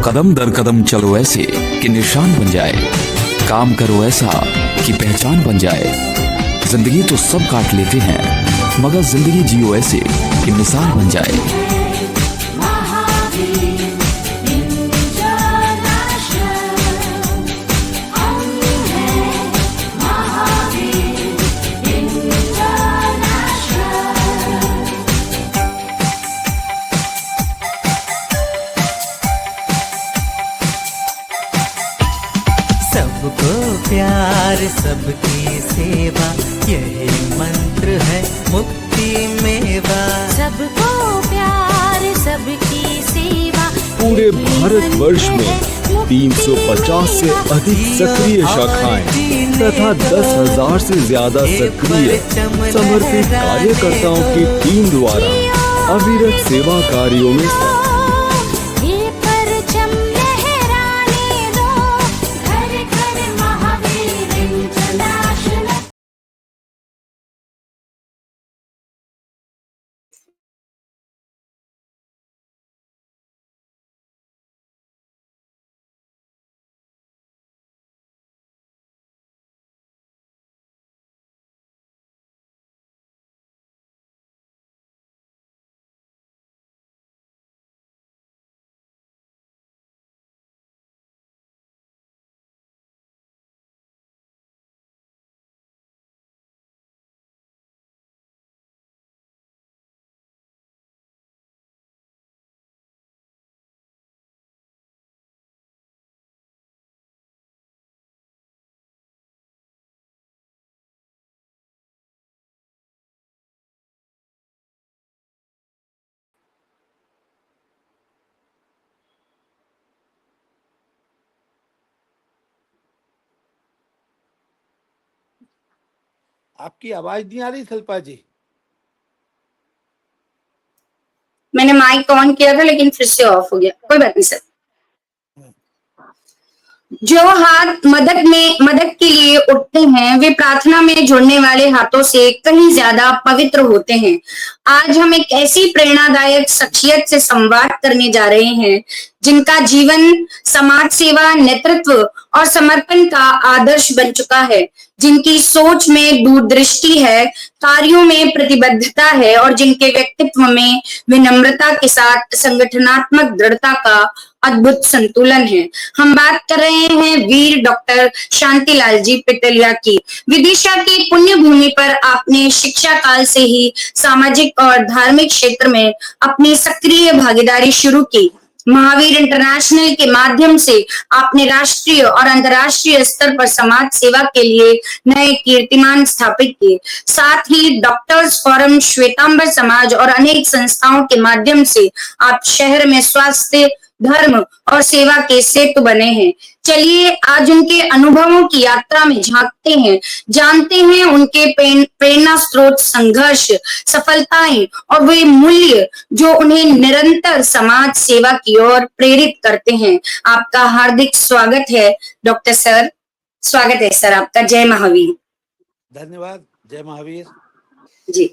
कदम दर कदम चलो ऐसे कि निशान बन जाए, काम करो ऐसा कि पहचान बन जाए। जिंदगी तो सब काट लेते हैं, मगर जिंदगी जियो ऐसे कि मिसाल बन जाए। सबको प्यार सबकी सेवा, यही मंत्र है मुक्ति मेवा। सबको प्यार सबकी सेवा। पूरे भारतवर्ष में 350 से अधिक सक्रिय शाखाएं तथा 10,000 से ज्यादा सक्रिय समर्पित कार्यकर्ताओं की टीम द्वारा अविरत सेवा कार्यों में आपकी आवाज नहीं आ रही शिल्पा जी। मैंने माइक ऑन किया था लेकिन फिर से ऑफ हो गया, कोई बात नहीं सर। जो हाथ मदद के लिए उठते हैं वे प्रार्थना में जुड़ने वाले हाथों से कहीं ज्यादा पवित्र होते हैं। आज हम एक ऐसी प्रेरणादायक शख्सियत से संवाद करने जा रहे हैं जिनका जीवन समाज सेवा, नेतृत्व और समर्पण का आदर्श बन चुका है, जिनकी सोच में दूरदृष्टि है, कार्यों में प्रतिबद्धता है और जिनके व्यक्तित्व में विनम्रता के साथ संगठनात्मक दृढ़ता का अद्भुत संतुलन है। हम बात कर रहे हैं वीर डॉक्टर शांतिलाल जी पिटलिया की। विदिशा की पुण्य भूमि पर आपने शिक्षा काल से ही सामाजिक और धार्मिक क्षेत्र में अपनी सक्रिय भागीदारी शुरू की। महावीर इंटरनेशनल के माध्यम से आपने राष्ट्रीय और अंतर्राष्ट्रीय स्तर पर समाज सेवा के लिए नए कीर्तिमान स्थापित किए। साथ ही डॉक्टर्स फोरम, श्वेतांबर समाज और अनेक संस्थाओं के माध्यम से आप शहर में स्वास्थ्य, धर्म और सेवा के सेतु बने हैं। चलिए आज उनके अनुभवों की यात्रा में झांकते हैं, जानते हैं उनके प्रेरणा स्रोत, संघर्ष, सफलताएं और वे मूल्य जो उन्हें निरंतर समाज सेवा की ओर प्रेरित करते हैं। आपका हार्दिक स्वागत है डॉक्टर सर। स्वागत है सर आपका। जय महावीर। धन्यवाद। जय महावीर जी।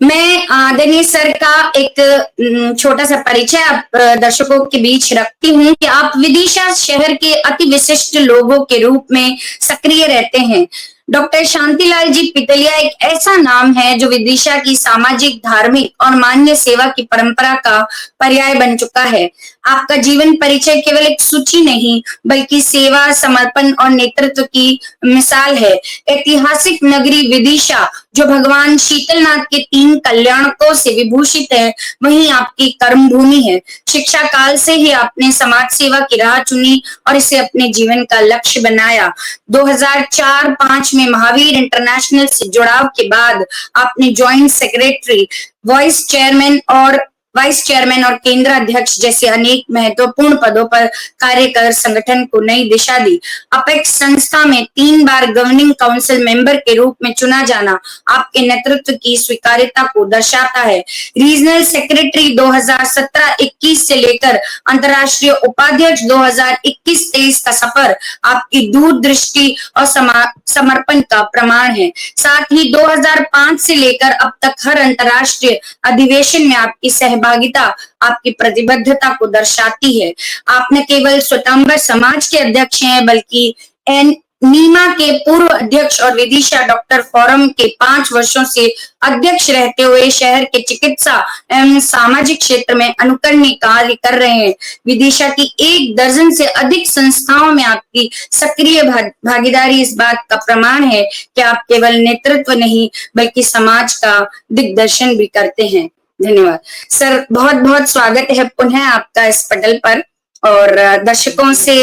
मैं आदरणीय सर का एक छोटा सा परिचय आप दर्शकों के बीच रखती हूँ कि आप विदिशा शहर के अति विशिष्ट लोगों के रूप में सक्रिय रहते हैं। डॉक्टर शांतिलाल जी पिटलिया एक ऐसा नाम है जो विदिशा की सामाजिक, धार्मिक और मान्य सेवा की परंपरा का पर्याय बन चुका है। आपका जीवन परिचय केवल एक सूची नहीं बल्कि सेवा, समर्पण और नेतृत्व की मिसाल है। ऐतिहासिक नगरी विदिशा जो भगवान शीतलनाथ के 3 कल्याणकों से विभूषित है, वहीं आपकी कर्म भूमि है। शिक्षा काल से ही आपने समाज सेवा की राह चुनी और इसे अपने जीवन का लक्ष्य बनाया। 2004-5 में महावीर इंटरनेशनल से जुड़ाव के बाद आपने ज्वाइंट सेक्रेटरी, वाइस चेयरमैन और केंद्र अध्यक्ष जैसे अनेक महत्वपूर्ण पदों पर कार्य कर संगठन को नई दिशा दी। अपेक्स संस्था में 3 बार गवर्निंग काउंसिल मेंबर के रूप में चुना जाना आपके नेतृत्व की स्वीकार्यता को दर्शाता है। रीजनल सेक्रेटरी 2017-21 से लेकर अंतर्राष्ट्रीय उपाध्यक्ष 2021-23 का सफर आपकी दूरदृष्टि और समर्पण का प्रमाण है। साथ ही 2005 से लेकर अब तक हर अंतर्राष्ट्रीय अधिवेशन में आपकी सहभागिता सहभागिता आपकी प्रतिबद्धता को दर्शाती है। आप न केवल स्वतंत्र समाज के अध्यक्ष हैं, बल्कि नीमा के पूर्व अध्यक्ष और विदिशा डॉक्टर फोरम के 5 वर्षों से अध्यक्ष रहते हुए शहर के चिकित्सा एवं सामाजिक क्षेत्र में अनुकरणीय कार्य कर रहे हैं। विदिशा की 1 दर्जन से अधिक संस्थाओं में आपकी सक्रिय भागीदारी इस बात का प्रमाण है कि आप केवल नेतृत्व नहीं बल्कि समाज का दिग्दर्शन भी करते हैं। धन्यवाद सर, बहुत बहुत स्वागत है पुनः आपका इस पटल पर। और दर्शकों से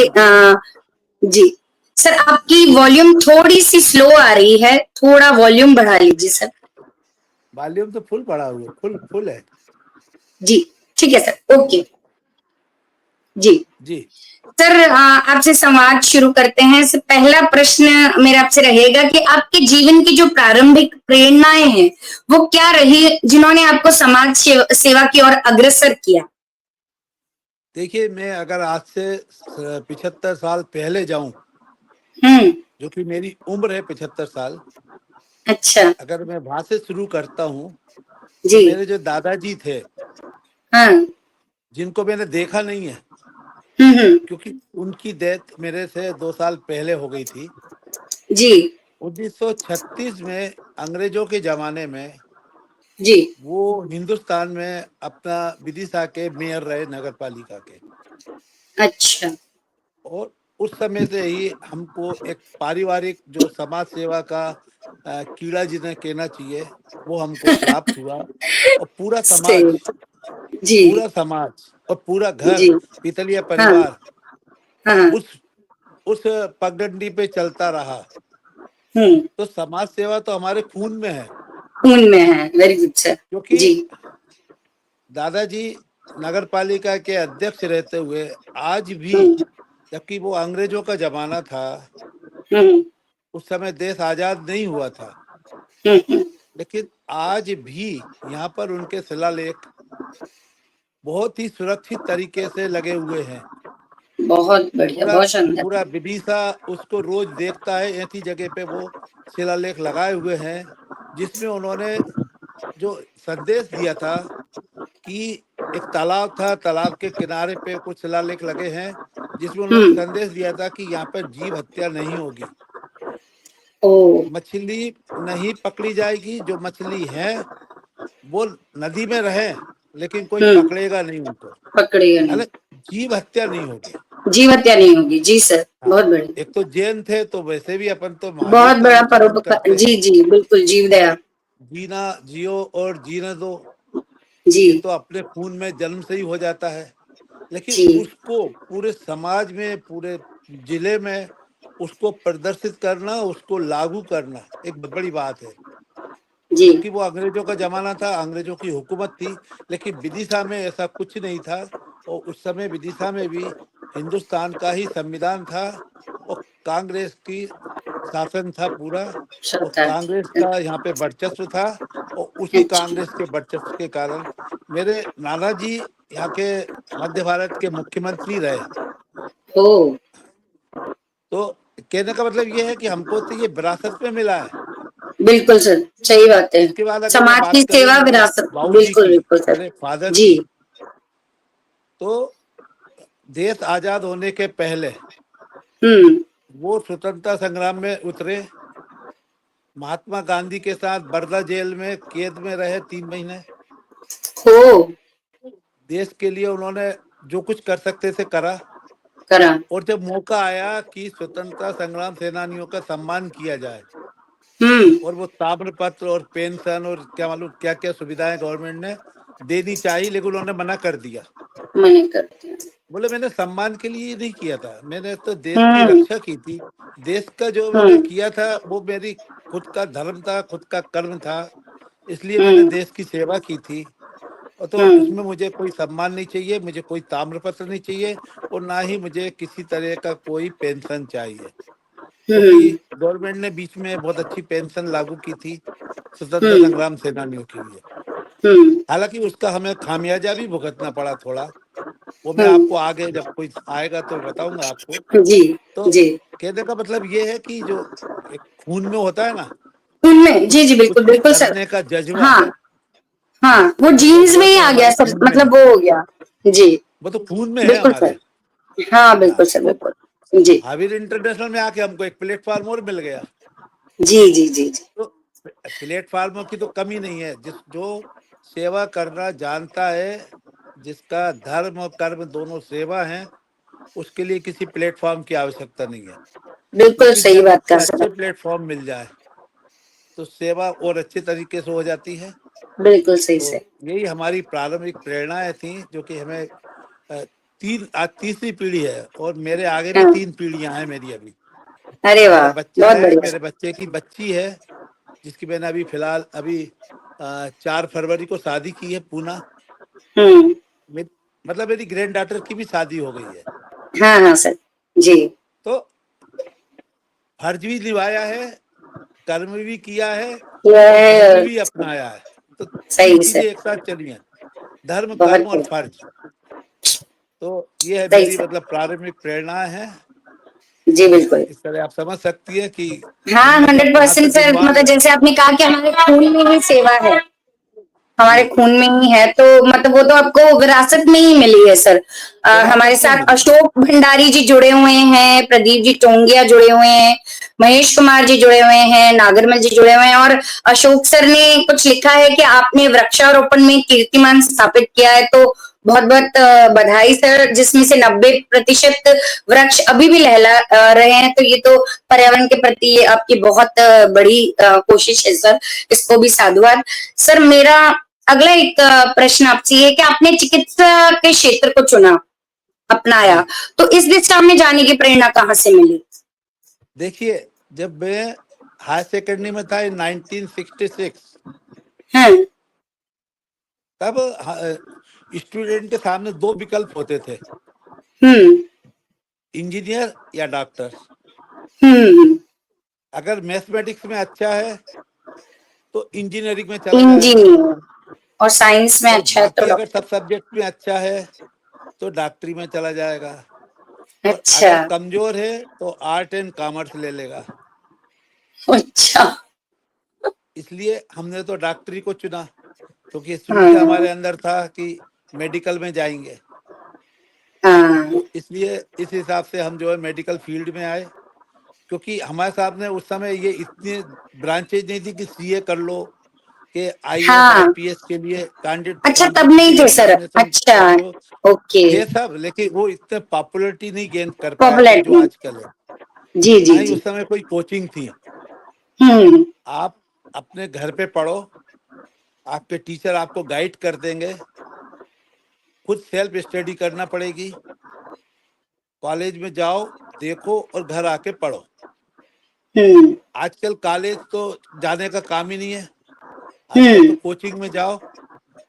जी सर, आपकी वॉल्यूम थोड़ी सी स्लो आ रही है, थोड़ा वॉल्यूम बढ़ा लीजिए सर। वॉल्यूम तो फुल पड़ा हुआ, फुल है जी ठीक है सर, ओके जी जी। सर आपसे संवाद शुरू करते हैं। सर, पहला प्रश्न मेरा आपसे रहेगा कि आपके जीवन की जो प्रारंभिक प्रेरणाएं हैं वो क्या रही जिन्होंने आपको समाज सेवा की ओर अग्रसर किया? देखिए, मैं अगर आज से 75 साल पहले जाऊं, जो कि मेरी उम्र है 75 साल। अच्छा। अगर मैं वहां से शुरू करता हूँ, जी। तो मेरे जो दादाजी थे, हाँ। जिनको मैंने देखा नहीं है, क्योंकि उनकी डेथ मेरे से 2 साल पहले हो गई थी जी। 1936 में अंग्रेजों के जमाने में जी। वो हिंदुस्तान में अपना विदिशा के मेयर रहे, नगर पालिका के। अच्छा। और उस समय से ही हमको एक पारिवारिक जो समाज सेवा का कीड़ा जिन्हें कहना चाहिए वो हमको प्राप्त हुआ। और पूरा समाज जी। पूरा समाज और पूरा घर, जी। पितलिया परिवार हाँ। उस पगडंडी पे चलता रहा। तो समाज सेवा तो हमारे खून में है। खून में है। Very good sir. क्योंकि जी। दादाजी नगर पालिका के अध्यक्ष रहते हुए आज भी, जबकि वो अंग्रेजों का जमाना था, उस समय देश आजाद नहीं हुआ था, लेकिन आज भी यहाँ पर उनके शिलालेख बहुत ही सुरक्षित तरीके से लगे हुए हैं। बहुत बढ़िया, बहुत शानदार। पूरा विदिशा उसको रोज देखता है। ऐसी जगह पे वो शिलालेख लगाए हुए हैं जिसमें उन्होंने जो संदेश दिया था कि एक तालाब था, तालाब के किनारे पे कुछ शिलालेख लगे हैं जिसमें उन्होंने संदेश दिया था कि यहाँ पर जीव हत्या नहीं होगी, मछली नहीं पकड़ी जाएगी, जो मछली है वो नदी में रहे लेकिन कोई पकड़ेगा नहीं उनको, पकड़ेगा नहीं, जीव हत्या नहीं होगी, जीव हत्या नहीं होगी। जी सर, बहुत बढ़िया। एक तो जैन थे तो वैसे भी अपन तो बहुत बड़ा परोपकार। जी जी बिल्कुल, जीव दया। जीना जियो और जीने दो, जी। ये तो अपने खून में जन्म से ही हो जाता है। लेकिन उसको पूरे समाज में, पूरे जिले में उसको प्रदर्शित करना, उसको लागू करना एक बड़ी बात है। क्योंकि वो अंग्रेजों का जमाना था, अंग्रेजों की हुकूमत थी, लेकिन विदिशा में ऐसा कुछ नहीं था। और उस समय विदिशा में भी हिंदुस्तान का ही संविधान था और कांग्रेस की शासन था पूरा, और कांग्रेस का यहाँ पे वर्चस्व था। और उसी कांग्रेस के वर्चस्व के कारण मेरे नाना जी यहाँ के मध्य भारत के मुख्यमंत्री रहे। तो कहने का मतलब ये है कि हमको तो ये विरासत में मिला है। बिल्कुल सर, सही बात है। इसके बाद समाज की सेवा विरासत। बिल्कुल बिल्कुल सर। मेरे फादर जी। की, तो देश आजाद होने के पहले वो स्वतंत्रता संग्राम में उतरे, महात्मा गांधी के साथ बरदा जेल में कैद में रहे 3 महीने। देश के लिए उन्होंने जो कुछ कर सकते थे करा। और जब मौका आया कि स्वतंत्रता संग्राम सेनानियों का सम्मान किया जाए और वो ताम्र पत्र और पेंशन और क्या मालूम क्या क्या सुविधाएं गवर्नमेंट ने देनी चाहिए, लेकिन उन्होंने मना कर दिया। बोले मैंने सम्मान के लिए नहीं किया था, मैंने तो देश की रक्षा की थी। देश का जो मैंने किया था वो मेरी खुद का धर्म था, खुद का कर्म था, इसलिए मैंने देश की सेवा की थी। और तो इसमें मुझे कोई सम्मान नहीं चाहिए, मुझे कोई ताम्र पत्र नहीं चाहिए और ना ही मुझे किसी तरह का कोई पेंशन चाहिए। क्योंकि गवर्नमेंट ने बीच में बहुत अच्छी पेंशन लागू की थी स्वतंत्रता संग्राम सेनानियों के लिए। हालांकि उसका हमें खामियाजा भी भुगतना पड़ा थोड़ा, वो मैं आपको आगे जब कोई आएगा तो बताऊंगा आपको। जी। तो जी। कहने का मतलब ये है कि जो एक खून में होता है ना, खून में, जी जी बिल्कुल बिल्कुल सर। करने का जज्बा, हाँ हाँ, वो जीन्स में ही आ गया सर, मतलब वो हो गया जी। वो तो खून में है बिल्कुल हमारे। सर, हाँ बिल्कुल सर, बिल्कुल जी। हावीर इंटरनेशनल में आके हमको एक प्लेटफॉर्म और मिल गया। जी जी जी जी। तो प्लेटफॉर्मों की तो कमी नहीं है, जिस जो सेवा करना जानता है, जिसका धर्म और कर्म दोनों सेवा है, उसके लिए किसी प्लेटफॉर्म की आवश्यकता नहीं है। बिल्कुल लेकिन सही जब बात उसको कर सर। अच्छे प्लेटफॉर्म मिल जाए तो सेवा और अच्छे तरीके से हो जाती है। बिल्कुल सही तो से। यही हमारी प्रारंभिक प्रेरणाएं थी, जो कि हमें आज तीसरी पीढ़ी है, और मेरे आगे भी हाँ। 3 पीढ़ियां हैं मेरी अभी। अरे वाह, मेरा बच्चा बहुत है, बढ़िया। मेरे बच्चे की बच्ची है, जिसकी मैंने अभी फिलहाल 4 फरवरी को शादी की है पूना। हम्म। मतलब मेरी ग्रैंड डॉटर की भी शादी हो गई है। हाँ हाँ सर जी। तो फर्ज भी निभाया है, कर्म भी किया है, और धर्म यह भी अपनाया है। तो तीन सही चीजें सर, एक साथ चली हैं, धर्म, कर्म बहुत और बढ़िया। फर्ज। तो ये है सही मेरी सर, मतलब प्रारंभिक प्रेरणा है। जी तो बिल्कुल। इस तरह आप समझ सकती है कि हाँ हम मतलब वहां 100% से सर, दिलवा मतलब रहे हैं। जैसे आपने कहा कि हमारे खून में ही सेवा है, हमारे जी, खून में ही है, तो मतलब वो तो आपको विरासत में ही मिली है सर। हमारे विरासत में साथ मिली है। अशोक भंडारी जी जुड़े हुए हैं, प्रदीप जी टोंगिया जुड़े हुए हैं, महेश कुमार जी जुड़े हुए हैं, नागरमल जी जुड़े हुए हैं, और अशोक सर ने कुछ लिखा है कि आपने वृक्षारोपण में कीर्तिमान स्थापित किया है, तो बहुत बहुत बधाई सर, जिसमें से 90% वृक्ष अभी भी लहला रहे हैं, तो ये तो पर्यावरण के प्रति आपकी बहुत बड़ी कोशिश है सर, इसको भी साधुवाद। सर मेरा अगला एक प्रश्न आपसे ये है कि आपने चिकित्सा के क्षेत्र को चुना, अपनाया, जी, तो इस दिशा में जाने की प्रेरणा कहाँ से मिली? देखिए, जब मैं हायर सेकेंडरी में था इन 1966, हाँ। तब स्टूडेंट के सामने 2 विकल्प होते थे, हम्म। इंजीनियर या डॉक्टर। हम्म। अगर मैथमेटिक्स में अच्छा है तो इंजीनियरिंग में चला जाएगा, इंजीनियर, और साइंस में और अच्छा है तो बाकी अगर डॉक्टर। सब सब्जेक्ट में अच्छा है तो डॉक्टरी में चला जाएगा, और अच्छा। अगर कमजोर है तो आर्ट एंड कॉमर्स ले लेगा। अच्छा। इसलिए हमने तो डॉक्टरी को चुना, क्योंकि शुरू से हाँ हमारे अंदर था कि मेडिकल में जाएंगे। हाँ। तो इसलिए इस हिसाब से हम जो है मेडिकल फील्ड में आए, क्योंकि हमारे सामने उस समय ये इतनी ब्रांचेज नहीं थी कि सीए कर लो, कि आईएएस हाँ। आईपीएस के लिए अच्छा तब नहीं कॉम्पिटिटिव थे सर, एग्जामिनेशन अच्छा। कर लो। ओके। थे सब, लेकिन वो इतने पॉपुलरिटी नहीं गेन कर पाए थे जो पॉपुलैरिटी। आजकल है। जी ना जी ही जी। उस समय कोई कोचिंग थी। हम्म। आप अपने घर पे पढ़ो, आपके टीचर आपको गाइड कर देंगे, खुद सेल्फ स्टडी करना पड़ेगी, कॉलेज में जाओ, देखो, और घर आके पढ़ो। हम्म। आजकल कॉलेज तो जाने का काम ही नहीं है, आजकल तो हम्म। कोचिंग में जाओ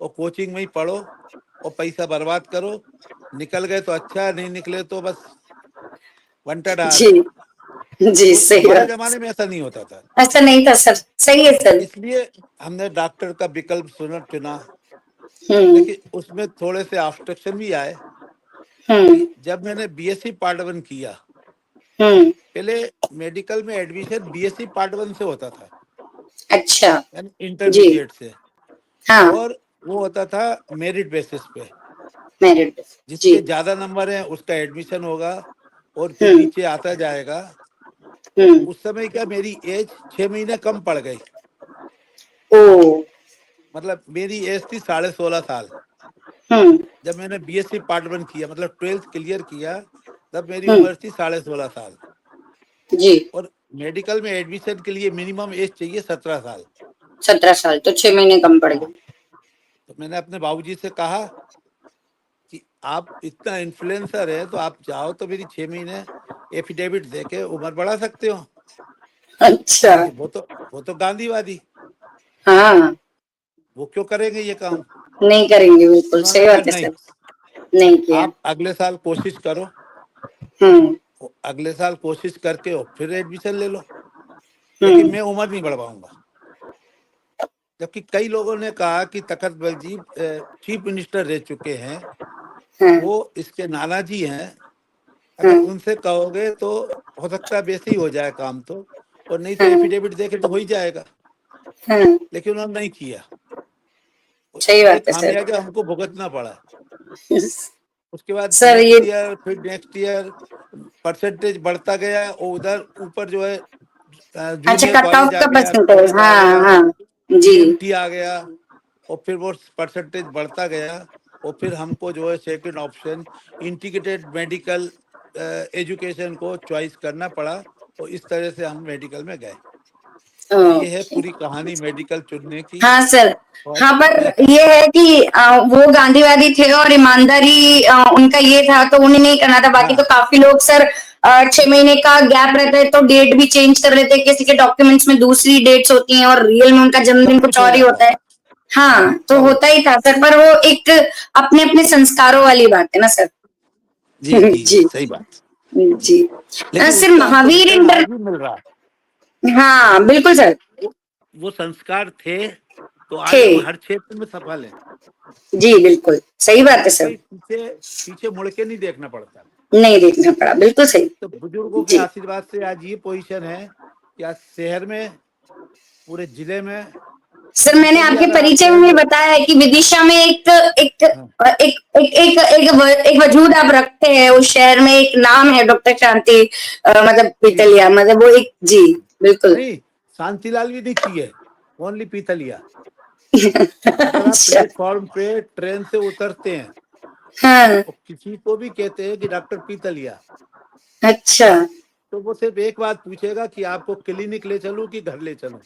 और कोचिंग में ही पढ़ो और पैसा बर्बाद करो। निकल गए तो अच्छा, नहीं निकले तो बस वंटा डार। जी जी, तो सही हमारे बात। जमाने में ऐसा नहीं होता था। ऐसा नहीं था सर, सही है सर। इसलिए हमने डॉक्टर का विकल्प चुना। हम्म। लेकिन उसमें थोड़े से ऑब्स्ट्रक्शन भी आए, हम्म। कि जब मैंने बीएससी पार्ट 1 किया, हम्म। पहले मेडिकल में एडमिशन बीएससी पार्ट 1 से होता था, अच्छा। यानी जी। इंटरमीडिएट से, हाँ। और वो होता था मेरिट बेसिस पे। मेरिट। जी। जिसके ज्यादा नंबर हैं उसका एडमिशन होगा, और फिर हम्म। नीचे आता जाएगा। तो हम्म। उस समय क्या, मेरी एज 6 महीने कम पड़ गई। ओ। मतलब मेरी एज थी 16.5 साल हम्म। जब मैंने बीएससी पार्ट 1 किया, मतलब 12th क्लियर किया, तब मेरी हम्म। उम्र थी 16.5 साल। जी। और मेडिकल में एडमिशन के लिए मिनिमम एज चाहिए 17 साल। 17 साल तो 6 महीने कम पड़ हाँ, गए। तो मैंने अपने बाबूजी से कहा कि आप इतना इन्फ्लुएंसर है, तो आप चाहो तो मेरी 6 महीने एफिडेविट देके उम्र बढ़ा सकते हो। अच्छा। लेकिन वो तो गांधीवादी, हाँ। वो क्यों करेंगे ये काम। नहीं करेंगे, बिल्कुल उन्होंने सही कहा बात है नहीं, सर। नहीं किया। आप अगले साल कोशिश करो, हम्म। अगले साल कोशिश करके और फिर एडमिशन ले लो, लेकिन हम्म। मैं उम्र नहीं बढ़वाऊंगा। जबकि कई लोगों ने कहा कि तखत बलजी चीफ मिनिस्टर रह चुके हैं, हाँ। वो इसके नाना जी हैं, अगर हाँ। उनसे कहोगे तो हो सकता है वैसे ही हो जाए काम, तो और नहीं तो हाँ। एफिडेविट देके तो हो ही जाएगा। हाँ। लेकिन उन्होंने नहीं किया। सही ये बात है सर। खामियाजा हमको भुगतना पड़ा। उसके बाद सर ये नेक्स्ट ईयर, फिर नेक्स्ट ईयर परसेंटेज बढ़ता गया, और उधर ऊपर जो है अच्छा, जूनियर कट ऑफ कॉलेज आ का गया, परसेंटेज, कॉलेज आ हाँ गया, हाँ जी। पीएमटी आ गया, और फिर वो परसेंटेज बढ़ता गया, और फिर हमको जो है second option integrated medical education को चॉइस करना पड़ा, और इस तरह से हम मेडिकल में गए। तो ये है ओके। पूरी कहानी मेडिकल चुनने की। हाँ सर। और हाँ, पर मैं ये है कि वो गांधीवादी थे और ईमानदारी उनका ये था, तो उन्हें नहीं करना था। बाकी तो हाँ, काफी लोग सर 6 महीने का गैप रहता है तो डेट भी चेंज कर लेते हैं, किसी के डॉक्यूमेंट्स में दूसरी डेट्स होती हैं और रियल में उनका जन्मदिन सब कुछ कुछ हो और ही जाता होता है। है। हाँ, तो सब होता होता है। ही था सर, पर वो एक अपने अपने संस्कारों वाली बात है ना सर। जी जी जी, जी सही बात। जी। लेकिन सर उसका हमको महावीर रिटर्न इंटर, आज भी मिल रहा है। हाँ बिल्कुल सर। वो संस्कार थे, तो आज थे, हम हर क्षेत्र में सफल हैं। जी बिल्कुल सही बात है सर। वाकई पीछे पीछे मुड़ के नहीं देखना पड़ता। नहीं देखना पड़ा, बिल्कुल सही। तो बुजुर्गों के जी आशीर्वाद से आज ये पोजीशन है कि आज शहर में, पूरे जिले में सर, मैंने जितने भी आपके अगर आप परिचय कह में लो। बताया है कि विदिशा में एक एक हाँ, एक एक एक एक वजूद आप रखते हैं उस शहर में, एक नाम है डॉक्टर शांति मतलब जी जी। पीतलिया, मतलब वो एक, जी बिल्कुल। नहीं, शांतिलाल भी नहीं चाहिए, ओनली पीतलिया। अगर आप अच्छा। प्लेटफॉर्म पे ट्रेन से उतरते हैं हाँ। और किसी को भी कहते हैं कि डॉक्टर पीतलिया, अच्छा। तो वो सिर्फ एक बात पूछेगा कि आपको क्लिनिक ले चलूं कि घर ले चलूं।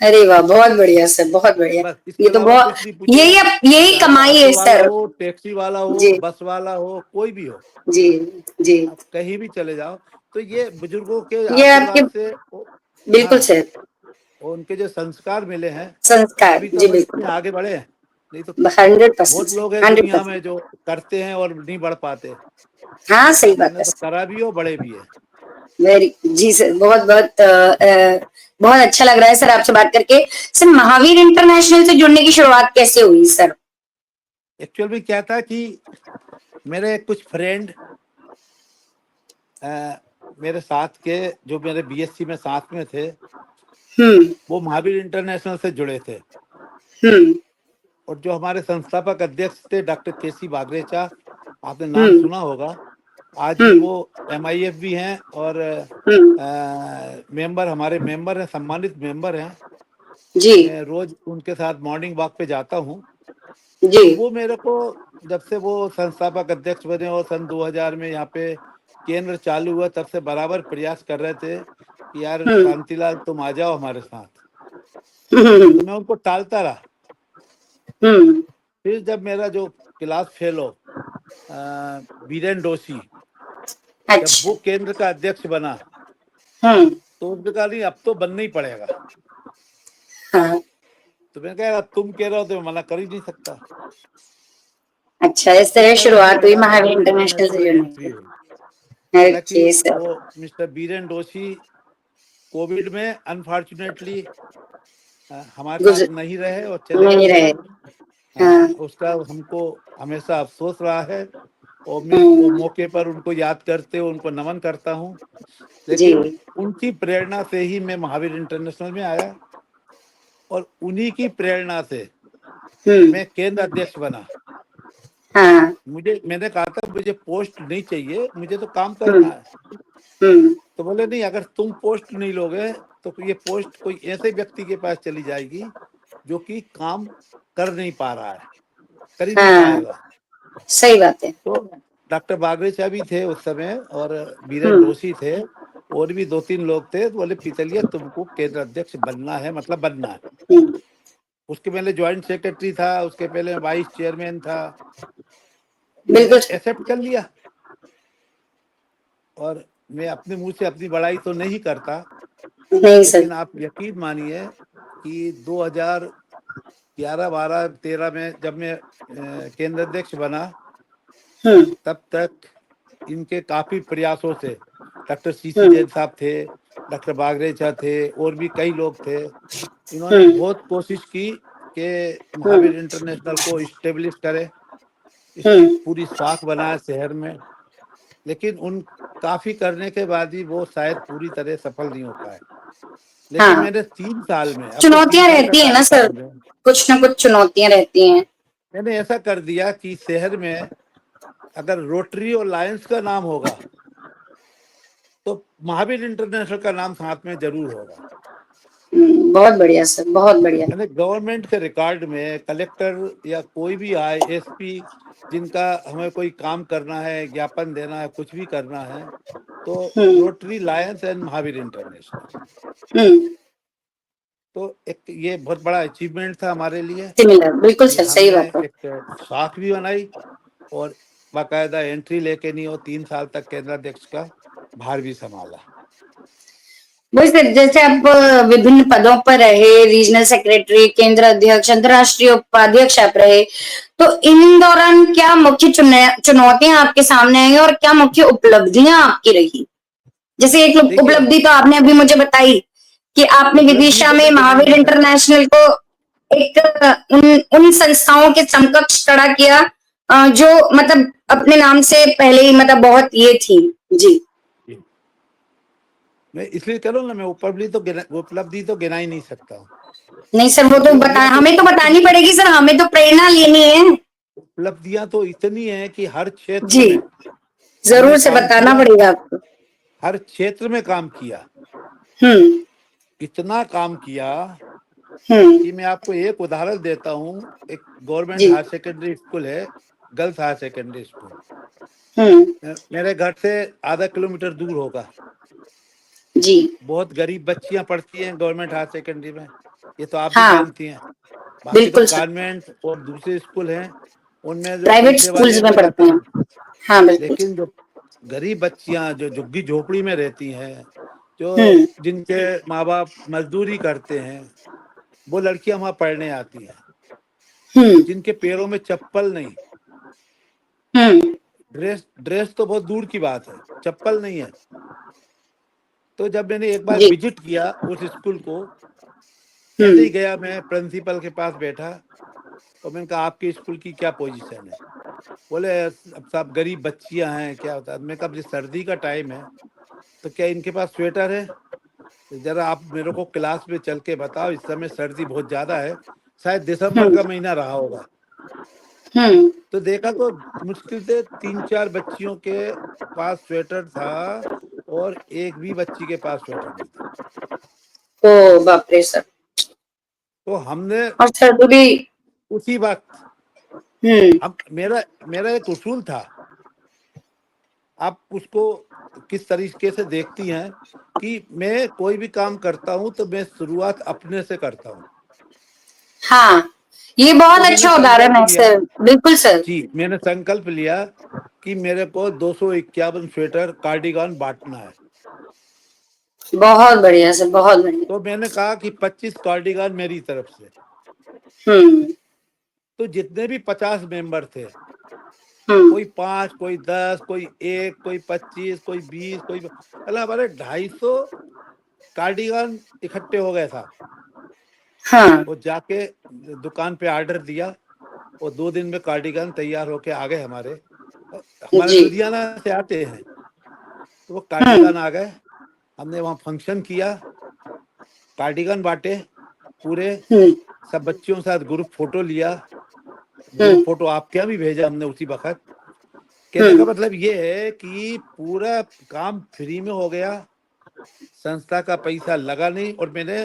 अरे वाह, बहुत बढ़िया सर, बहुत बढ़िया। बस इसके ये तो अलावा बहुत, कुछ नहीं पूछेगा। यही चाहे वो कमाई ऑटो है वाला सर। हो, टैक्सी वाला हो, जी बस वाला हो, कोई भी हो, जी जी। आप कहीं भी चले जाओ। तो ये बुजुर्गों के ये आपके, आशीर्वाद से बिल्कुल हाँ, सर, और उनके जो संस्कार मिले हैं, संस्कार, तभी तो जी हम इतने बिल्कुल। आगे बढ़े हैं। नहीं तो 100%, बहुत लोग हैं हंड्रेड दुनिया में परसेंट जो करते हैं और नहीं बढ़ पाते। हाँ सही बात उन्होंने है तो सर। करा भी हो, बड़े भी है। वेरी, जी सर, बहुत बहुत बहुत अच्छा लग रहा है सर आपसे बात करके। सर महावीर इंटरनेशनल से जुड़ने की शुरुआत कैसे हुई सर? एक्चुअल में क्या था कि मेरे कुछ फ्रेंड मेरे साथ के, जो मेरे बीएससी में साथ में थे, हम्म वो महावीर इंटरनेशनल से जुड़े थे। हम्म और जो हमारे संस्थापक अध्यक्ष थे डॉक्टर केसी बागरेचा, आपने नाम हम्म सुना होगा। आज भी हम्म वो एमआईएफ भी हैं, और हम्म मेंबर, हमारे मेंबर हैं, सम्मानित मेंबर हैं। जी मैं रोज उनके साथ मॉर्निंग वॉक पे जाता हूँ। जी। तो वो मेरे को, जब से वो संस्थापक अध्यक्ष बने और सन 2000 में यहाँ पे केंद्र चालू हुआ, तब से बराबर प्रयास कर रहे थे कि यार हम्म शांतिलाल तुम आ जाओ हमारे साथ। तो हम्म मैं उनको टालता रहा। हम्म फिर जब मेरा जो क्लास फेलो बीरेन जोशी, जब अच्छा। वो केंद्र का अध्यक्ष बना, हम्म। तो उन्होंने कहा नहीं, अब तो बनना ही पड़ेगा। हाँ। तो मैंने कहा अब तुम कह रहे हो तो मैं मना कर ही नहीं सकता। अच्छा, इस इस तरह तरह से शुरुआत हुई मेरा महावीर महावीर इंटरनेशनल से इंटरनेशनल में जुड़ने एंट्री हुई। की। हालांकि ओके सर। वो मिस्टर बीरेन जोशी कोविड में अनफॉर्चुनेटली हमारे साथ गुजर नहीं रहे और चले नहीं गए। रहे। हाँ, हाँ। उसका हमको हमेशा अफसोस रहा है, और मैं वो हम्म। मौके पर उनको याद करते हुए उनको नमन करता हूँ। जी। लेकिन उनकी प्रेरणा से ही मैं महावीर इंटरनेशनल में आया, और उन्हीं की प्रेरणा से हम्म। मैं केंद्र अध्यक्ष बना। हाँ। मैंने कहा था मुझे पोस्ट नहीं चाहिए, मुझे तो काम हम्म करना है। हम्म तो बोले नहीं, अगर तुम पोस्ट नहीं लोगे तो ये पोस्ट कोई ऐसे व्यक्ति के पास चली जाएगी जो कि काम कर नहीं पा रहा है, कर ही नहीं हाँ पाएगा। सही बात है। तो डॉक्टर बागरेचा भी थे उस समय, और बीरेन हम्म जोशी थे, और भी 2-3 लोग थे। तो बोले पीतलिया तुमको केंद्र अध्यक्ष बनना है, मतलब बनना है। हम्म, उसके पहले ज्वाइंट सेक्रेटरी था, उसके पहले वाइस चेयरमैन था। मैंने बिल्कुल। एक्सेप्ट कर लिया। और मैं अपने मुंह से अपनी बड़ाई तो नहीं करता, नहीं सर। लेकिन आप यकीन मानिए कि 2011, 12, 13 में जब मैं केंद्र अध्यक्ष बना, हम्म तब तक इनके काफी प्रयासों से, डॉक्टर सीसी हम्म जैन साहब थे, डॉक्टर बागरेचा थे, और भी कई लोग थे। इन्होंने हम्म बहुत कोशिश की कि हम्म महावीर इंटरनेशनल को इस्टेब्लिश करें, इस हम्म पूरी शाख बनाए शहर में। लेकिन उन काफी करने के बाद ही वो शायद पूरी तरह सफल नहीं हो पाए। लेकिन हाँ, मैंने 3 साल में, अब तो 3 चुनौतियां साल का रहती है ना सर, कार्यकाल में कुछ ना कुछ चुनौतियां रहती हैं। मैंने ऐसा कर दिया कि शहर में अगर रोटरी और लायंस का नाम होगा तो महावीर इंटरनेशनल का नाम साथ में जरूर होगा। बहुत बढ़िया सर, बहुत बढ़िया। मैंने गवर्नमेंट के रिकॉर्ड में कलेक्टर या कोई भी आए, एसपी, जिनका हमें कोई काम करना है, ज्ञापन देना है, कुछ भी करना है, तो हम्म Rotary Lions and Mahavir International. हम्म तो एक ये बहुत बड़ा अचीवमेंट था हमारे लिए सिमिलर, बिल्कुल कि सर, सही हमने बात है। एक साख भी बनाई और बाकायदा एंट्री लेके नहीं, हो 3 साल तक केंद्राध्यक्ष का भार भी संभाला। वही सर, जैसे आप विभिन्न पदों पर रहे, रीजनल सेक्रेटरी, केंद्र अध्यक्ष, अंतर्राष्ट्रीय उपाध्यक्ष आप रहे, तो इन दौरान क्या मुख्य चुनौतियां आपके सामने आई और क्या मुख्य उपलब्धियां आपकी रही? जैसे एक देखिए, उपलब्धि तो आपने अभी मुझे बताई कि आपने उपलब्धि विदिशा तो में मैं गिना ही महावीर नहीं सकता। इंटरनेशनल को एक उन उन संस्थाओं के समकक्ष खड़ा किया जो मतलब अपने नाम से पहले ही मतलब बहुत ये थी। जी, मैं इसलिए कह रहा हूँ ना, मैं उपलब्धि तो गिना ही नहीं सकता हूँ। नहीं सर, वो तो उपलब्धियां तो हमें तो बतानी पड़ेगी सर, हमें तो प्रेरणा लेनी है। उपलब्धियां तो इतनी है कि हर क्षेत्र जी, में हमने जरूर से काम बताना किया, पड़ेगा आपको। हर क्षेत्र में काम किया, हम्म इतना काम किया हम्म कि मैं आपको एक उदाहरण देता हूँ। एक गवर्नमेंट जी, हायर सेकेंडरी स्कूल है, गर्ल्स हायर सेकेंडरी स्कूल, हम्म मेरे घर से आधा किलोमीटर दूर होगा। जी, बहुत गरीब बच्चियां पढ़ती हैं गवर्नमेंट हायर सेकेंडरी में, ये तो आप भी हाँ, जानती हैं। बाकी तो बिल्कुल सर, कॉन्वेंट और दूसरे स्कूल हैं, उनमें जो प्राइवेट पैसे वाले स्कूल्स हैं में वो पढ़ते जाती हैं। हैं। हाँ, बिल्कुल। लेकिन जो गरीब बच्चियां जो झुग्गी झोपड़ी में रहती हैं, जो हम्म जिनके माँ बाप मजदूरी करते हैं, वो लड़कियां वहां पढ़ने आती हैं, हम्म जिनके पैरों में चप्पल नहीं, हम्म ड्रेस ड्रेस तो बहुत दूर की बात है, चप्पल नहीं है। तो जब मैंने एक बार जी, विजिट किया उस स्कूल को, ऐसे हम्म ही गया, मैं प्रिंसिपल के पास बैठा और मैंने कहा आपके स्कूल की क्या पोजीशन है? बोले अब सब गरीब बच्चियां हैं, क्या होता है? मैं कहा सर्दी का टाइम है तो क्या इनके पास स्वेटर है? जरा आप मेरे को क्लास में चल के बताओ, इस समय सर्दी बहुत ज्यादा है, शायद दिसंबर हम्म का महीना रहा होगा। हम्म तो देखा तो मुश्किल से 3-4 बच्चियों के पास स्वेटर था और एक भी बच्ची के पास स्वेटर नहीं था। ओ बाप रे सर। तो हमने और सर्दी भी। उसी वक्त, हम्म अब मेरा मेरा एक उसूल था, आप उसको किस तरीके से देखती हैं, कि मैं कोई भी काम करता हूं तो मैं शुरुआत अपने से करता हूं। हाँ, ये तो बहुत मैंने अच्छा उदाहरण संकल्प है लिया, सर, बिल्कुल सर। जी मैंने संकल्प लिया कि मेरे को 251 स्वेटर कार्डिगान बांटना है। बहुत बढ़िया सर, बहुत बढ़िया। तो मैंने कहा कि 25 कार्डिगान मेरी तरफ से। हम्म तो जितने भी 50 मेंबर थे, हम्म कोई 5, कोई 10, कोई 1, कोई 25, कोई 20, कोई मतलब हमारे 250 कार्डिगान इकट्ठे हो गए था। हाँ, वो जाके दुकान पे ऑर्डर दिया और 2 दिन में कार्डिगन तैयार होके आ गए हमारे। हमारे जी, लुधियाना से आते हैं, तो वो हम्म कार्डिगन आ गए। हमने वहाँ फंक्शन किया, कार्डिगन बांटे पूरे, हम्म सब बच्चियों के साथ ग्रुप फोटो लिया। ग्रुप हम्म फोटो आपके यहाँ भी भेजा हमने उसी वक्त। कहने का हम्म मतलब ये है कि पूरा काम फ्री में हो गया, संस्था का पैसा लगा नहीं, और मैंने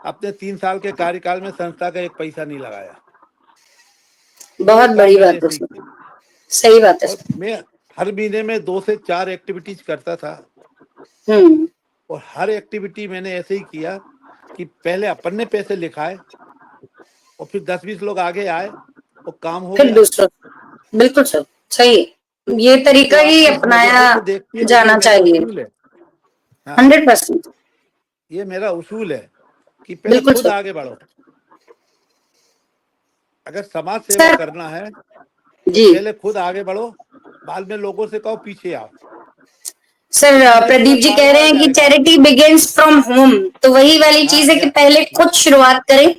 अपने 3 साल के कार्यकाल में संस्था का एक पैसा नहीं लगाया। पूरे बहुत काम बड़ी मैंने बात है ऐसे ही सर, किए। सही बात है और सर। मैं हर महीने में 2 से 4 एक्टिविटीज करता था, हम्म और हर एक्टिविटी मैंने ऐसे ही किया कि पहले अपन ने पैसे लिखाए और फिर 10-20 लोग आगे आए और काम हो फिर गया। दूसरा, बिल्कुल सर, सही है। ये तो तरीका आप ही किस अपनाया नजरिए से देखती है, लेकिन जाना मेरा चाहिए। उसूल है। हाँ, 100%। ये मेरा उसूल है कि पहले बिल्कुल खुद सर। आगे बढ़ो। अगर समाज सेवा सर। करना है तो जी पहले खुद आगे बढ़ो, बाद में लोगों से कहो पीछे आओ, सर, तो धीरे धीरे प्रदीप जी कह रहे कारोबार हैं कि जाएगा चैरिटी आपका। बिगिंस फ्रॉम होम, तो वही वाली हाँ, चीज है कि या पहले खुद शुरुआत करें।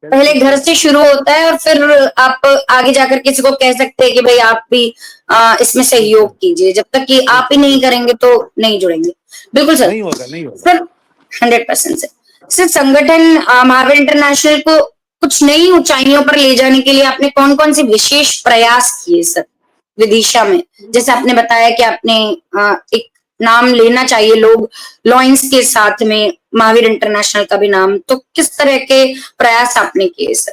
पहले बिल्कुल घर सही। से शुरू होता है और फिर आप आगे जाकर किसी को कह सकते हैं कि भाई आप भी इसमें सहयोग बिल्कुल कीजिए। जब तक कि आप ही बिल्कुल नहीं बिल्कुल करेंगे तो नहीं जुड़ेंगे। बिल्कुल सर। नहीं होगा, नहीं होगा। Sir, 100% sir. सर संगठन महावीर इंटरनेशनल को कुछ नई ऊंचाइयों पर ले जाने के लिए आपने कौन कौन से विशेष प्रयास किए सर विदिशा में? जैसे आपने बताया कि आपने एक नाम लेना चाहिए लोग लॉयंस के साथ में महावीर इंटरनेशनल का भी नाम, तो किस तरह के प्रयास आपने किए सर?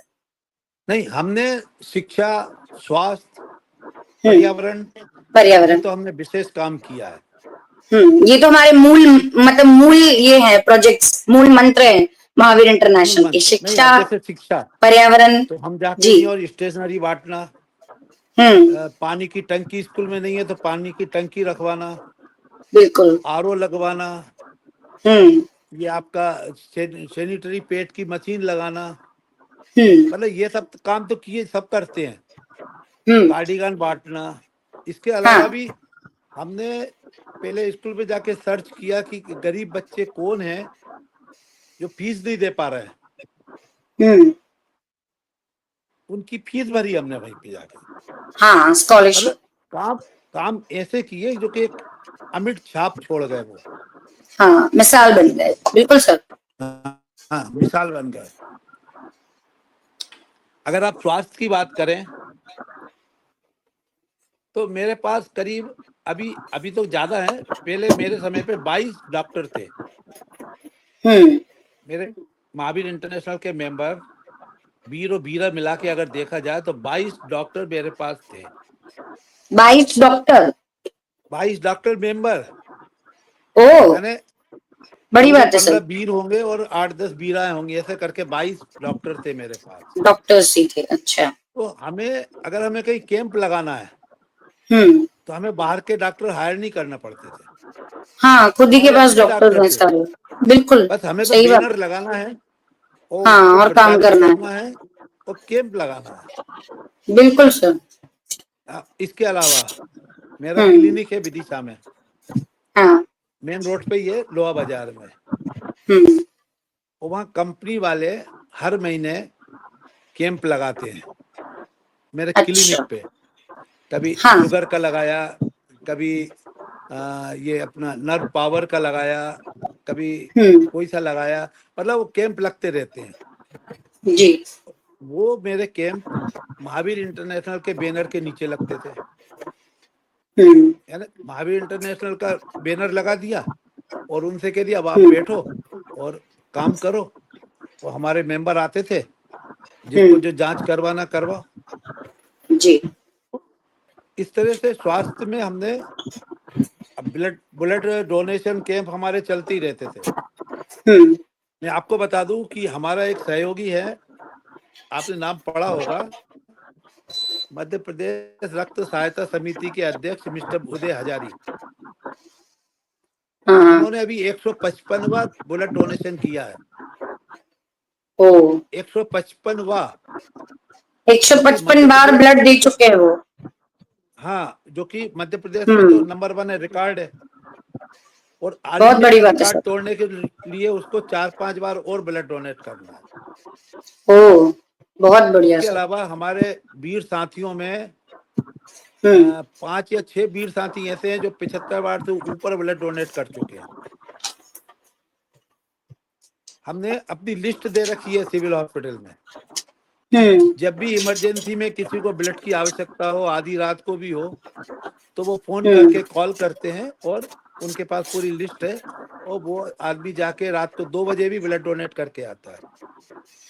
नहीं, हमने शिक्षा, स्वास्थ्य, पर्यावरण पर्यावरण तो हमने विशेष काम किया है। ये तो हमारे मूल मतलब मूल ये है प्रोजेक्ट्स, मूल मंत्र है महावीर इंटरनेशनल की। शिक्षा, जैसे शिक्षा, पर्यावरण, तो हम जाके जी, नहीं और स्टेशनरी बांटना, पानी की टंकी स्कूल में नहीं है तो पानी की टंकी रखवाना, बिल्कुल, आरओ लगवाना, ये आपका सैनिटरी पैड की मशीन लगाना, मतलब ये सब काम तो किए, सब करते हैं। कार्डिगन बांटना। इसके अलावा भी हमने पहले स्कूल में जाके सर्च किया कि गरीब बच्चे कौन हैं जो फीस नहीं दे पा रहे हैं, उनकी फीस भरी हमने वहीं पे जाके। हाँ, स्कॉलरशिप। मतलब काम ऐसे किए जो कि एक अमिट छाप छोड़ गए वो। हाँ, मिसाल बन गए। बिल्कुल सर। हाँ, मिसाल बन गए। अगर आप स्वास्थ्य की बात करें तो मेरे पास करीब अभी तो ज्यादा है, पहले मेरे समय पे 22 डॉक्टर थे। मेरे महावीर इंटरनेशनल के मेंबर वीर और बीरा मिला के अगर देखा जाए तो 22 डॉक्टर मेरे पास थे। 22 डॉक्टर? 22 doctor member. ओ, बड़ी बात है सर। 15 वीर होंगे और 8-10 बीराएं होंगी, ऐसे करके 22 डॉक्टर थे मेरे पास। डॉक्टर्स ही थे, अच्छा। तो अगर हमें कहीं कैंप लगाना है तो हमें बाहर के डॉक्टर हायर नहीं करना पड़ते थे। हाँ, खुद ही के पास डॉक्टर हैं सारे। बिल्कुल, बस हमें तो सही बात। बैनर लगाना है और हाँ, उसको और काम प्रचारित करना है और कैंप लगाना है। बिल्कुल सर। इसके अलावा मेरा क्लिनिक है विदिशा में, हाँ, मेन रोड पे ही है, लोहा बाजार में। वहाँ कंपनी वाले हर महीने कैंप लगाते हैं मेरे क्लिनिक पे। कभी शुगर का लगाया, कभी ये अपना नर्व पावर का लगाया, कभी कोई सा लगाया, मतलब वो कैंप लगते रहते हैं जी। वो मेरे कैंप महावीर इंटरनेशनल के बैनर के नीचे लगते थे। यानी महावीर इंटरनेशनल का बैनर लगा दिया और उनसे कह दिया अब आप बैठो और काम करो। वो हमारे मेंबर आते थे, जिसको जो जांच करवाना करवाओ। जी। इस तरह से स्वास्थ्य में हमने ब्लड डोनेशन कैंप हमारे चलते ही रहते थे। मैं आपको बता दूं कि हमारा एक सहयोगी है, आपने नाम पढ़ा होगा, मध्य प्रदेश रक्त सहायता समिति के अध्यक्ष मिस्टर उदय हजारी। उन्होंने अभी 155वां ब्लड डोनेशन किया है। 155वां 155 बार ब्लड दे चुके हैं वो। हाँ, जो कि मध्य प्रदेश में तो नंबर 1 है, रिकॉर्ड है। और ऑल बहुत इंडिया बड़ी का बात है रिकॉर्ड सर। तोड़ने के लिए उसको 4-5 बार और ब्लड डोनेट करना है। बहुत बढ़िया। इसके अलावा हमारे वीर साथियों में 5 या 6 वीर साथी ऐसे हैं जो 75 बार से ऊपर ब्लड डोनेट कर चुके हैं। हमने अपनी लिस्ट दे रखी है सिविल हॉस्पिटल में। जब भी इमरजेंसी में किसी को ब्लड की आवश्यकता हो, आधी रात को भी हो, तो वो फोन करके कॉल करते हैं और उनके पास पूरी लिस्ट है और वो आदमी जाके रात को 2 बजे भी ब्लड डोनेट करके आता है।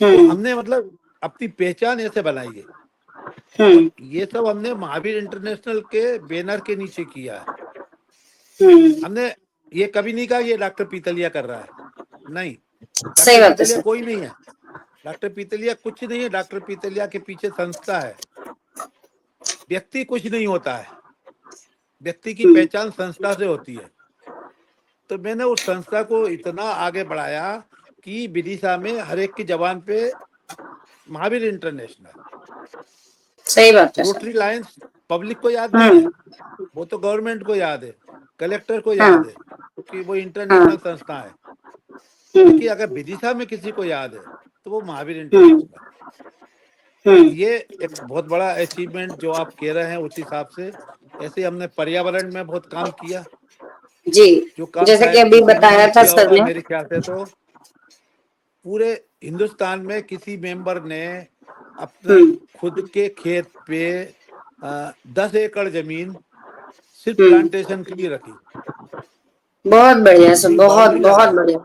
तो हमने मतलब अपनी पहचान ऐसे बनाई है। और ये सब हमने महावीर इंटरनेशनल के बैनर के नीचे किया है। हमने ये कभी नहीं कहा ये डॉक्टर पीतलिया कर रहा है, नहीं। डॉक्टर पीतलिया कोई नहीं है, डॉक्टर पीतलिया कुछ नहीं है। डॉक्टर पीतलिया के पीछे संस्था है। व्यक्ति कुछ नहीं होता है, व्यक्ति की पहचान संस्था से होती है। तो मैंने उस संस्था को इतना आगे बढ़ाया कि विदिशा में हर एक की जबान पे महावीर इंटरनेशनल। सही बात है। रोटरी लायंस पब्लिक को याद नहीं है, वो तो गवर्नमेंट को याद है, कलेक्टर को याद है, क्योंकि वो इंटरनेशनल संस्था है। लेकिन अगर विदिशा में किसी को याद है तो वो महावीर इंटरनेशनल। ये एक बहुत बड़ा अचीवमेंट जो आप कह रहे हैं, उस हिसाब से ऐसे हमने पर्यावरण में बहुत काम किया जी। जो काम जैसे कि अभी बताया था सर ने, मेरे ख्याल से तो पूरे हिंदुस्तान में किसी मेंबर ने अपना हम्म खुद के खेत पे 10 एकड़ जमीन सिर्फ हम्म प्लांटेशन के लिए रखी। बहुत बढ़िया सर, पूरी बहुत बाउंड्री बहुत लगाई, बढ़िया।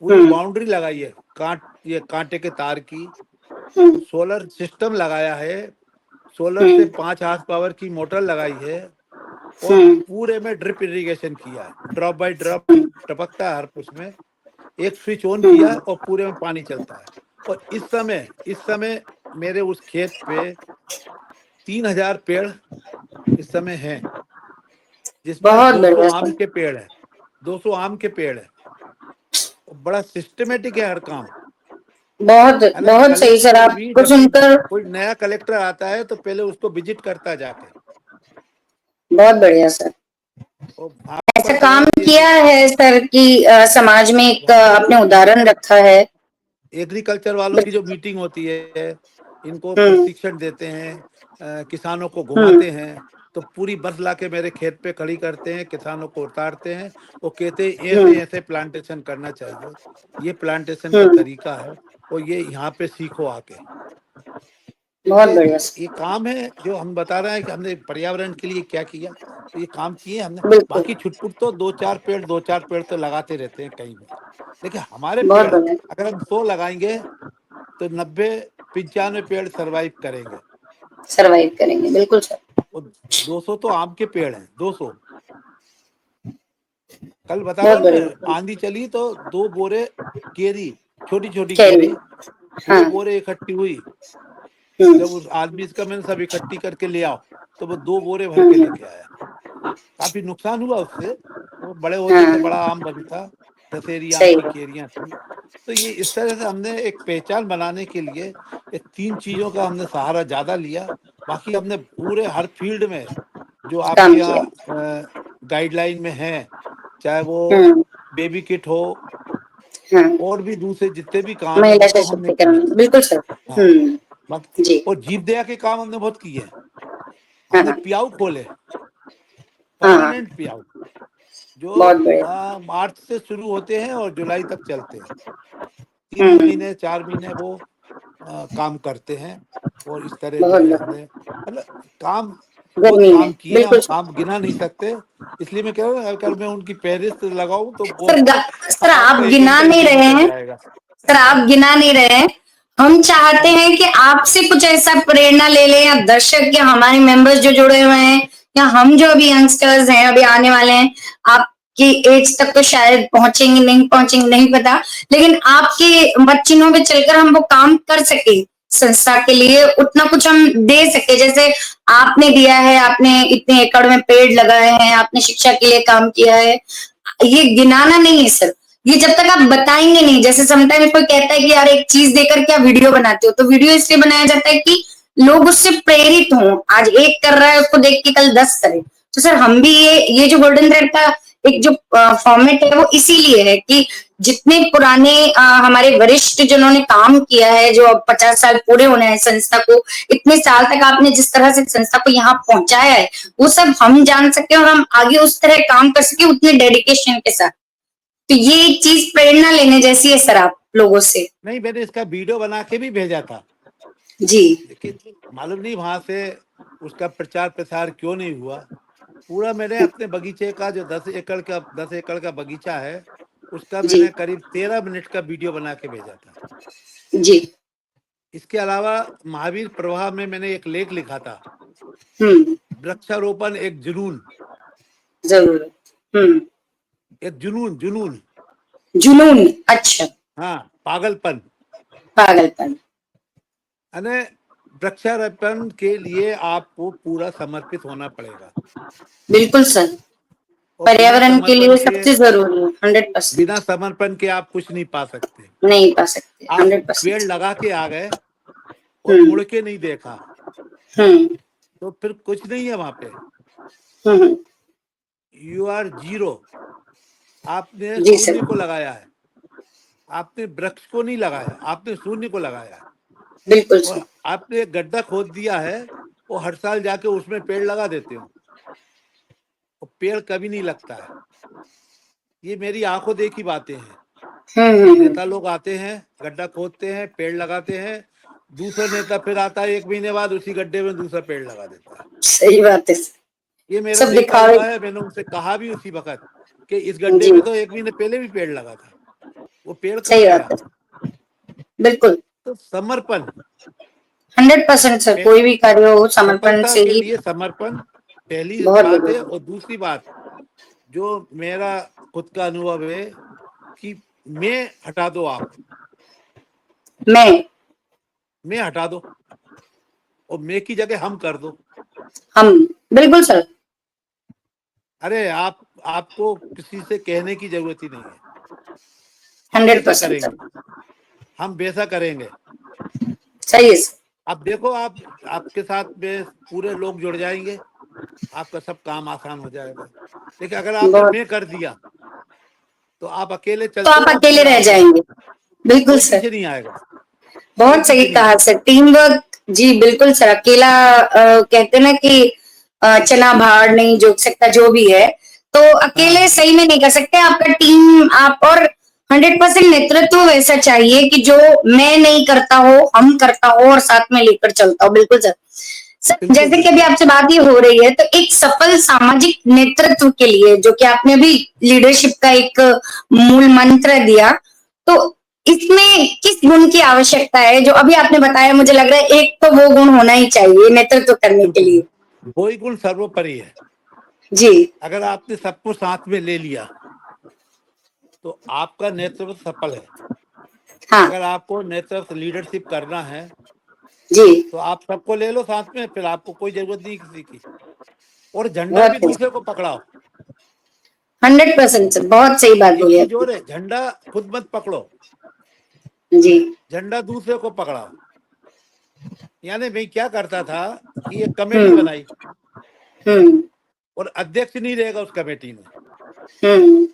पूरी हम्म बाउंड्री लगाई है ये कांटे के तार की। हम्म सोलर सिस्टम लगाया है, सोलर से हम्म 5 हार्स पावर की मोटर लगाई है और हम्म पूरे में ड्रिप इरिगेशन किया है। ड्रॉप बाय ड्रॉप हम्म टपकता है हर उसमें, एक स्विच ऑन किया हम्म और पूरे में पानी चलता है। और इस समय मेरे उस खेत पे 3,000 पेड़ इस समय हैं, जिसमें बहुत 200 बढ़िया आम सर, के पेड़ है, 200 आम के पेड़ है। बड़ा सिस्टमेटिक है हर काम, बहुत है ना। बहुत सही सर। कलेक्टर भी आपको जब भी सुनकर कोई नया कलेक्टर आता है तो पहले उसको विजिट करता जाके। बहुत बढ़िया सर। और वहाँ ऐसा पर जो काम है ये किया जो है सर कि समाज में एक वहाँ पे जो आपने उदाहरण रखा है। एग्रीकल्चर वालों की जो मीटिंग होती है, इनको हम्म प्रशिक्षण देते हैं, किसानों को हम्म घुमाते हैं, तो पूरी बस लाके मेरे खेत पे खड़ी करते हैं, किसानों को उतारते हैं। वो कहते हैं ऐसे हम्म ऐसे प्लांटेशन करना चाहिए, ये प्लांटेशन का हम्म तरीका है और ये यहाँ पे सीखो आके। तो बहुत बढ़िया सर। ये काम है जो हम बता रहे हैं कि हमने पर्यावरण के लिए क्या किया, तो ये काम किए हमने। बिल्कुल, बाकी छुटपुट तो 2-4 पेड़ तो लगाते रहते हैं कहीं भी। देखिए हमारे बहुत पेड़ बढ़िया। अगर हम 100 लगाएंगे तो 90-95 पेड़ सरवाइव करेंगे। सरवाइव करेंगे, बिल्कुल सर। और 200 तो आम के पेड़ हैं, 200। कल बता रहा बहुत हूँ बढ़िया। मैं, आंधी चली तो 2 बोरे केरी, छोटी छोटी चलिए। केरी, हाँ। 2 बोरे इकट्ठी हुई। हम्म जब उस आदमी का मैंने सब इकट्ठी करके ले आओ, तो वो 2 बोरे भर के हम्म लेके आया। काफी नुकसान हुआ उससे, वो बड़े होते तो हाँ, बड़ा आम बनता, दशहरी आम सही की बात। केरियां थी। तो ये इस तरह से हमने एक पहचान बनाने के लिए ये 3 चीजों का हमने सहारा ज्यादा लिया। बाकी हमने पूरे हर फील्ड में जो आपके काम किया। यहाँ गाइडलाइन में है, चाहे वो हम्म बेबी किट हो हाँ, और भी दूसरे जितने भी काम है महिला वो तो हमने किए हैं। सशक्तिकरण, बिल्कुल सर। हाँ, बाकी जी। और जीव दया के काम हमने बहुत किए हैं। हाँ हमने हाँ पियाऊ खोले, हाँ हाँ, परमानेंट पियाऊ, जो बहुत बढ़िया। मार्च से शुरू होते हैं और जुलाई तक चलते हैं। तीन हम्म, महीने 4 महीने वो काम करते हैं। और इस तरह जो बहुत है हमने बढ़िया। मतलब काम, बहुत गर्मी में, काम किए हैं, हम बिल्कुल सर। काम गिना नहीं सकते। इसलिए मैं कह रहा हूँ अगर मैं उनकी फहरिस्त लगाऊं तो वो सर आप आपका 1 घंटा गिना नहीं इसी में रहे चल हैं। जाएगा। सर आप गिना नहीं रहे हैं। हम चाहते हैं कि आपसे कुछ ऐसा प्रेरणा ले लें, या दर्शक या हमारे मेंबर्स जो जुड़े हुए हैं, या हम जो अभी यंगस्टर्स हैं, अभी आने वाले हैं, आपकी एज तक तो शायद पहुंचेंगे नहीं पता, लेकिन आपके बच्चिनों में चलकर हम वो काम कर सके, संस्था के लिए उतना कुछ हम दे सके, जैसे आपने दिया है। आपने इतने एकड़ में पेड़ लगाए हैं, आपने शिक्षा के लिए काम किया है। ये गिनाना नहीं है सर। ये जब तक आप बताएंगे नहीं, जैसे समटाइम कोई कहता है कि यार एक चीज देकर क्या वीडियो बनाते हो, तो वीडियो इसलिए बनाया जाता है कि लोग उससे प्रेरित हों। आज एक कर रहा है उसको देख के कल 10 करे। तो सर हम भी ये जो गोल्डन थ्रेड का एक जो फॉर्मेट है वो इसीलिए है कि जितने पुराने हमारे वरिष्ठ जिन्होंने काम किया है, जो अब 50 साल पूरे होने हैं संस्था को, इतने साल तक आपने जिस तरह से संस्था को यहाँ पहुंचाया है, वो सब हम जान सके और हम आगे उस तरह काम कर सके उतने डेडिकेशन के साथ। तो ये एक चीज प्रेरणा लेने जैसी है सर आप लोगों से। नहीं, मैंने इसका वीडियो बना के भी भेजा था, जी लेकिन मालूम नहीं वहां से उसका प्रचार प्रसार क्यों नहीं हुआ। पूरा मैंने अपने बगीचे का जो 10 एकड़ का बगीचा है, उसका जी मैंने करीब 13 मिनट का वीडियो बना के भेजा था। जी। इसके अलावा महावीर प्रवाह में मैंने एक लेख लिखा था, हम्म, वृक्षारोपण एक जुनून। जरूर। एक जुनून, जुनून, जुनून, अच्छा। हाँ, पागलपन। पागलपन। यानी वृक्षारोपण के लिए आपको पूरा समर्पित होना पड़ेगा, बिल्कुल सर। और पर्यावरण के लिए सबसे जरूरी है, 100%। बिना समर्पण के आप कुछ नहीं पा सकते। नहीं पा सकते, आप पेड़ 100%। लगा के आ गए और हम्म मुड़ के नहीं देखा हम्म तो फिर कुछ नहीं है वहां पे। हम्म। You are zero. आपने जी सर, शून्य को लगाया है, आपने वृक्ष को नहीं लगाया, आपने शून्य को लगाया है। बिल्कुल सर। और आपने एक गड्ढा खोद दिया है, वो हर साल जाके उसमें पेड़ लगा देते हो, और पेड़ कभी नहीं लगता है। ये मेरी आंखों देखी बातें हैं। नेता लोग आते हैं, गड्ढा खोदते हैं, पेड़ लगाते हैं, दूसरा नेता फिर आता है 1 महीने बाद, उसी गड्ढे में दूसरा पेड़ लगा देता है। सही बात है। ये मेरा सब देखा दिखावे। हुआ है। मैंने उनसे कहा भी उसी वक्त कि इस गड्ढे में तो 1 महीने पहले भी पेड़ लगा था, वो पेड़ कहाँ सही गया? बात है, बिल्कुल। तो समर्पण 100% सर, कोई भी कार्य हो समर्पण सफलता से के ही। लिए समर्पण पहली बहुत बात है। जरूरी। और दूसरी बात जो मेरा खुद का अनुभव है कि मैं हटा दो, आप मैं हटा दो और मैं की जगह हम कर दो। हम, बिल्कुल सर। अरे आपको किसी से कहने की जरूरत ही नहीं है। 100% सर। हम वैसा करेंगे। सही है सर। अब देखो, आपके साथ में पूरे लोग जुड़ जाएंगे, आपका सब काम आसान हो जाएगा। लेकिन अगर आपने बहुत। मैं कर दिया तो आप अकेले तो चलते आप रहो अपनी अकेले रह राह पे, जाएंगे। बिल्कुल कोई सर। पीछे नहीं आएगा, कोई बहुत सही पीछे नहीं कहा आएगा। Sir, team work. जी बिल्कुल सर। अकेला कहते ना कि चना भार नहीं जोक सकता, जो भी है। तो अकेले हाँ, सही में नहीं कर सकते। आपका टीम, आप और 100% नेतृत्व वैसा चाहिए कि जो मैं नहीं करता हो, हम करता हो और साथ में लेकर चलता हो। बिल्कुल सर। सर बिल्कुल जैसे कि अभी बिल्कुल। आपसे बात ये हो रही है, तो एक सफल सामाजिक नेतृत्व के लिए, जो कि आपने अभी लीडरशिप का एक मूल मंत्र दिया, तो इसमें किस गुण की आवश्यकता है? जो अभी आपने बताया, मुझे लग रहा है एक तो वो गुण होना ही चाहिए नेतृत्व करने के लिए। वही गुण सर्वोपरि है। जी। अगर आपने सबको साथ में ले लिया तो आपका नेतृत्व सफल है। हाँ अगर आपको नेतृत्व लीडरशिप करना है जी। तो आप सबको ले लो साथ में, फिर आपको कोई जरूरत नहीं किसी की। और झंडा भी बहुत दूसरे को पकड़ाओ। 100% सर, बहुत सही बात एक बोली चीज आपने। और है, झंडा खुद मत पकड़ो, जी। झंडा दूसरे को पकड़ाओ। यानी मैं क्या करता था कि एक कमेटी हम्म। बनाई हम्म। और अध्यक्ष नहीं रहेगा उस कमेटी में, हम्म।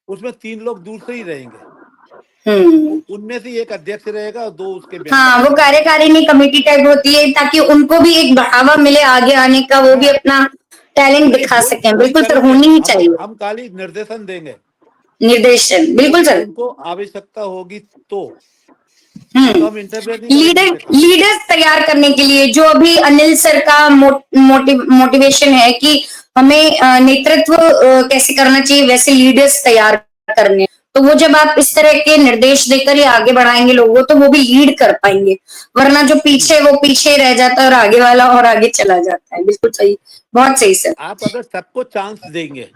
उसमें 3 लोग दूसरे ही रहेंगे। हम्म। उनमें से एक अध्यक्ष रहेगा और 2 उसके मेंबर हाँ, वो रहेंगे। कार्यकारिणी कमेटी टाइप होती है, ताकि उनको भी एक बढ़ावा मिले आगे आने का, वो भी हाँ, अपना टैलेंट नहीं दिखा सकें। वही बिल्कुल सर, करेंगे। होनी ही हम चाहिए। हम खाली निर्देशन देंगे निर्देशन, बिल्कुल जब सर। उनको आवश्यकता होगी तो, नहीं हम्म। तो हम इंटरफेयर नहीं करेंगे लीडर उनके काम में। लीडर्स तैयार करने के लिए, जो अभी अनिल सर का मोटिवेशन है कि हमें नेतृत्व कैसे करना चाहिए, वैसे लीडर्स तैयार करने। तो वो जब आप इस तरह के निर्देश देकर ही आगे बढ़ाएंगे लोगों को, तो वो भी लीड कर पाएंगे। वरना जो पीछे, वो पीछे रह जाता है और आगे वाला और आगे चला जाता है। बिल्कुल सही, बहुत सही सर। आप अगर सबको चांस देंगे,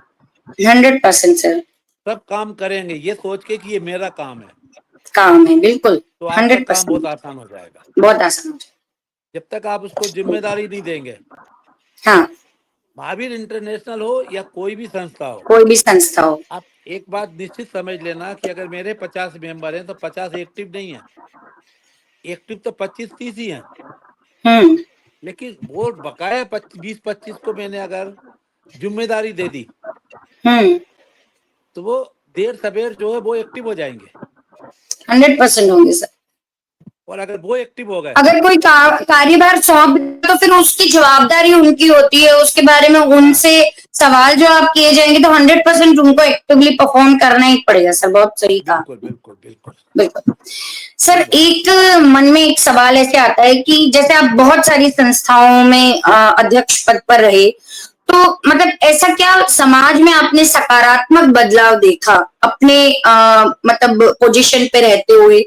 100% सर। सब काम करेंगे ये सोच के कि ये मेरा काम है, काम है, बिल्कुल। तो आपका काम बहुत 100% आसान हो जाएगा। बहुत आसान हो जब तक आप उसको जिम्मेदारी नहीं देंगे, जाए। हाँ, महावीर इंटरनेशनल हो या कोई भी संस्था हो, कोई भी संस्था हो। आप एक बात निश्चित समझ लेना कि अगर मेरे 50 मेंबर हैं तो 50 एक्टिव नहीं है, एक्टिव तो 25-30 ही हैं। हम्म। लेकिन वो बकाया 20-25 को मैंने अगर जिम्मेदारी दे दी हम्म। तो वो देर सवेर जो है वो एक्टिव हो जाएंगे। 100% होंगे सर। और अगर वो एक्टिव हो गए, अगर कोई कार्यभार सौंप दे, तो फिर उसकी जवाबदारी उनकी होती है, उसके बारे में उनसे सवाल जो आप किए जाएंगे, तो 100% उनको एक्टिवली परफॉर्म करना ही पड़ेगा सर। बहुत सही कहा। बिल्कुल बिल्कुल बिल्कुल बिल्कुल सर। सही बात। एक मन में एक सवाल ऐसे आता है कि जैसे आप बहुत सारी संस्थाओं में अध्यक्ष पद पर रहे, तो मतलब ऐसा क्या समाज में आपने सकारात्मक बदलाव देखा अपने मतलब पोजीशन पे रहते हुए?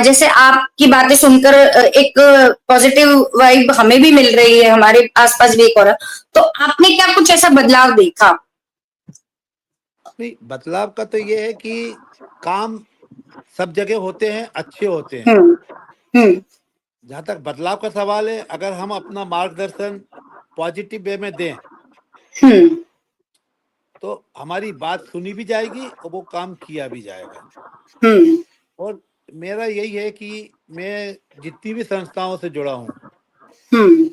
जैसे आपकी बातें सुनकर एक पॉजिटिव वाइब हमें भी मिल रही है, हमारे आसपास भी एक और है। तो आपने क्या कुछ ऐसा बदलाव देखा? नहीं, बदलाव का तो ये है कि काम सब जगह होते हैं, अच्छे होते हैं। हम्म। हम्म। जहां तक बदलाव का सवाल है, अगर हम अपना मार्गदर्शन पॉजिटिव वे में दें हम्म। तो हमारी बात सुनी भी जाएगी और वो काम किया भी जाएगा। हम्म। और मेरा यही है कि मैं जितनी भी संस्थाओं से जुड़ा हूँ, हम्म।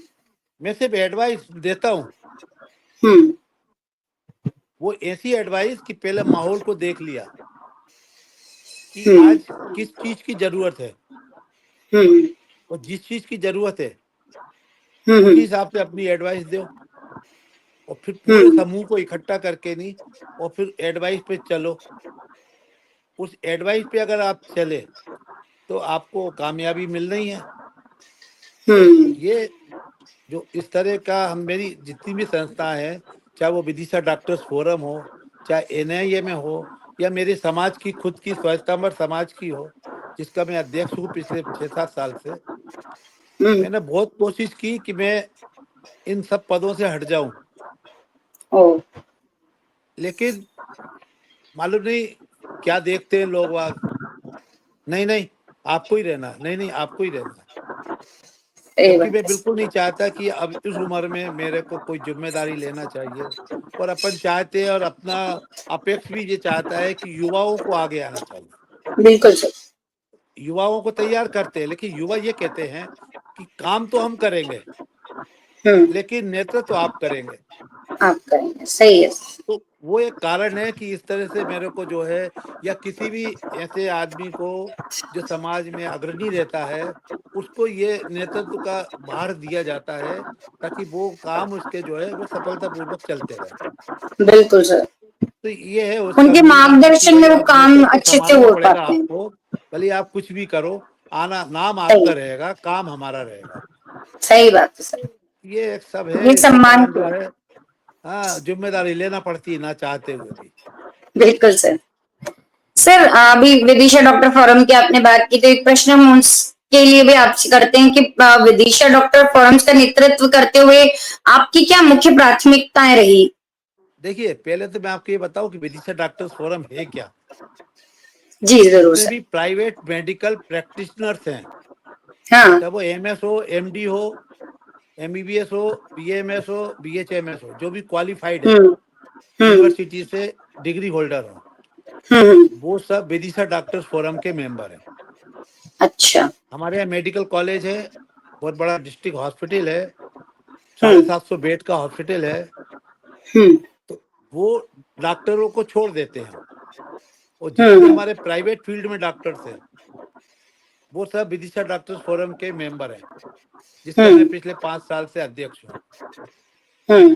मैं सिर्फ एडवाइस देता हूँ। हम्म। वो ऐसी एडवाइस कि पहले माहौल को देख लिया कि हम्म। आज किस चीज की जरूरत है, हम्म। और जिस चीज की जरूरत है हम्म। उसी हिसाब से अपनी एडवाइस दो। और फिर पूरे हम्म। समूह को इकट्ठा करके नहीं, और फिर एडवाइस पे चलो। उस एडवाइस पे अगर आप चले तो आपको कामयाबी मिलना ही है। ये जो इस तरह का हम मेरी जितनी भी संस्थाएं हैं, चाहे वो विदिशा डॉक्टर्स फोरम हो, चाहे एनआईए में हो, या मेरे समाज की खुद की स्वच्छतांबर समाज की हो, जिसका मैं अध्यक्ष हूँ पिछले 6-7 साल से, मैंने बहुत कोशिश की कि मैं इन सब पदों से हट जाऊं, लेकिन मालूम नहीं क्या देखते हैं लोग वाग, नहीं नहीं आपको ही रहना, नहीं नहीं आपको ही रहना। जबकि मैं बिल्कुल नहीं चाहता कि अब इस उम्र में मेरे को कोई जिम्मेदारी लेना चाहिए। और अपन चाहते हैं और अपना अपेक्ष भी ये चाहता है कि युवाओं को आगे आना चाहिए। बिल्कुल सर। युवाओं को तैयार करते हैं, लेकिन युवा ये कहते हैं कि काम तो हम करेंगे लेकिन नेतृत्व तो आप करेंगे। आप करेंगे, सही है। तो वो एक कारण है कि इस तरह से मेरे को जो है, या किसी भी ऐसे आदमी को जो समाज में अग्रणी रहता है, उसको ये नेतृत्व का भार दिया जाता है ताकि वो काम उसके जो है वो सफलतापूर्वक चलते रहे। बिल्कुल सर। तो ये है उसका उनके मूल मंत्र कि मार्गदर्शन में भाई वो आप काम नेतृत्व अच्छे से संभालना हो पड़ेगा पाते हैं। आपको, भले आप कुछ भी करो, आना नाम सही, आपका रहेगा, काम हमारा रहेगा। सही बात है सर। ये एक सब है, ये इसके सम्मान कारण की जो बात। है हाँ जिम्मेदारी लेना पड़ती है ना चाहते हुए भी। बिल्कुल सर। सर अभी विदिशा डॉक्टर फोरम की आपने बात की, तो एक प्रश्न हम उसके लिए भी आपसे करते हैं कि विदिशा डॉक्टर फोरम्स का नेतृत्व करते हुए आपकी क्या मुख्य प्राथमिकताएं रही? देखिए, पहले तो मैं आपको ये बताऊं कि विदिशा डॉक्टर्स फोरम है क्या। जी जरूर जितने सर। भी प्राइवेट मेडिकल प्रैक्टिशनर्स हैं, हाँ। चाहे वो एमएस हो, एमडी हो, एमबीबीएस हो, बीएमएस हो, बीएचएमएस हो, जो भी क्वालिफाइड है, हम्म यूनिवर्सिटी से डिग्री होल्डर हो, हम्म। वो सब विदिशा डॉक्टर्स फोरम के मेंबर हैं। अच्छा। हमारे यहाँ मेडिकल कॉलेज है, बहुत बड़ा डिस्ट्रिक्ट हॉस्पिटल है, 750 बेड का हॉस्पिटल है। तो वो डॉक्टरों को छोड़ देते हैं, और जितने हमारे प्राइवेट फील्ड में डॉक्टर्स हैं वो सब विदिशा डॉक्टर्स फोरम के मेंबर हैं, जिसका मैं पिछले 5 साल से अध्यक्ष हूँ।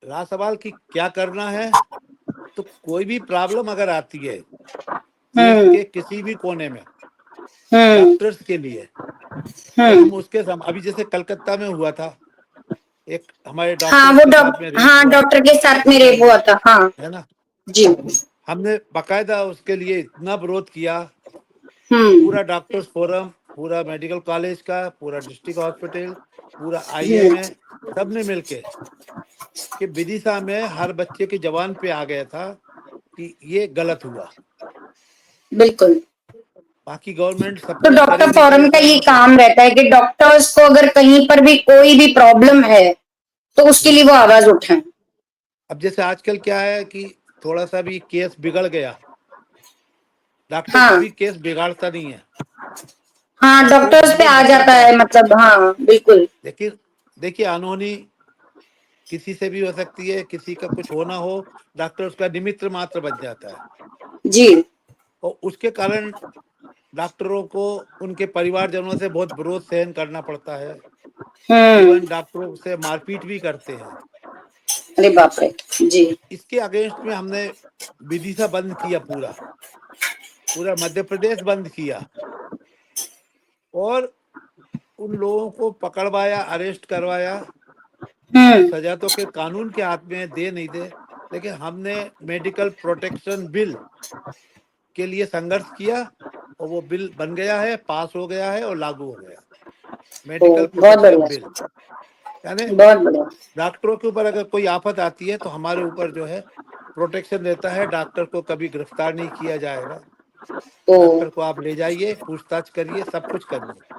रहा सवाल कि क्या करना है, तो कोई भी प्रॉब्लम अगर आती है देश के किसी भी कोने में डॉक्टर्स के लिए, तो हम उसके अभी जैसे कलकत्ता में हुआ था, एक हमारे हाँ डॉक्टर्स वो के साथ में रेप हाँ हुआ, डॉक्टर के साथ में रेप हुआ था। हाँ है ना जी। हमने बाकायदा उसके लिए इतना विरोध किया, पूरा डॉक्टर्स फोरम, पूरा मेडिकल कॉलेज का, पूरा डिस्ट्रिक्ट हॉस्पिटल, पूरा आईएमए, सबने मिलके कि विदिशा में हर बच्चे की जबान पे आ गया था कि ये गलत हुआ। बिल्कुल। बाकी गवर्नमेंट तो सपोर्ट करे डॉक्टर नहीं करे फोरम का ये सर, काम रहता है कि डॉक्टर्स को अगर कहीं पर भी कोई भी प्रॉब्लम है तो उसके लिए वो आवाज उठाएं। अब जैसे आजकल क्या है कि थोड़ा सा भी केस बिगड़ गया, डॉक्टर हाँ कभी केस बिगाड़ता नहीं है, हाँ डॉक्टर डॉक्टर्स पे रिपोर्ट आ भी जाता करता है, है। मतलब हाँ बिल्कुल। लेकिन देखिए, अनहोनी किसी से भी हो सकती है, किसी का कुछ होना हो, डॉक्टर उसका निमित्त मात्र बन जाता है, जी। और उसके कारण डॉक्टरों को उनके परिवारजनों से बहुत विरोध सहन करना पड़ता है। इवन डॉक्टरों से मारपीट भी करते हैं। अरे बाप रे। जी। इसके अगेंस्ट में हमने विदिशा बंद किया, पूरा पूरा मध्य प्रदेश बंद किया, और उन लोगों को पकड़वाया, अरेस्ट करवाया। अब सजा तो के कानून के हाथ में दे नहीं दे, लेकिन हमने मेडिकल प्रोटेक्शन बिल के लिए संघर्ष किया, और वो बिल बन गया है, पास हो गया है और लागू हो गया, मेडिकल बहुत प्रोटेक्शन बढ़िया। बिल। यानी बहुत बढ़िया। डॉक्टरों के ऊपर अगर कोई आफत आती है तो हमारे ऊपर जो है प्रोटेक्शन रहता है, डॉक्टर को कभी गिरफ्तार नहीं किया जाएगा, डॉक्टर को आप ले जाइए, पूछताछ करिए, सब कुछ करिए,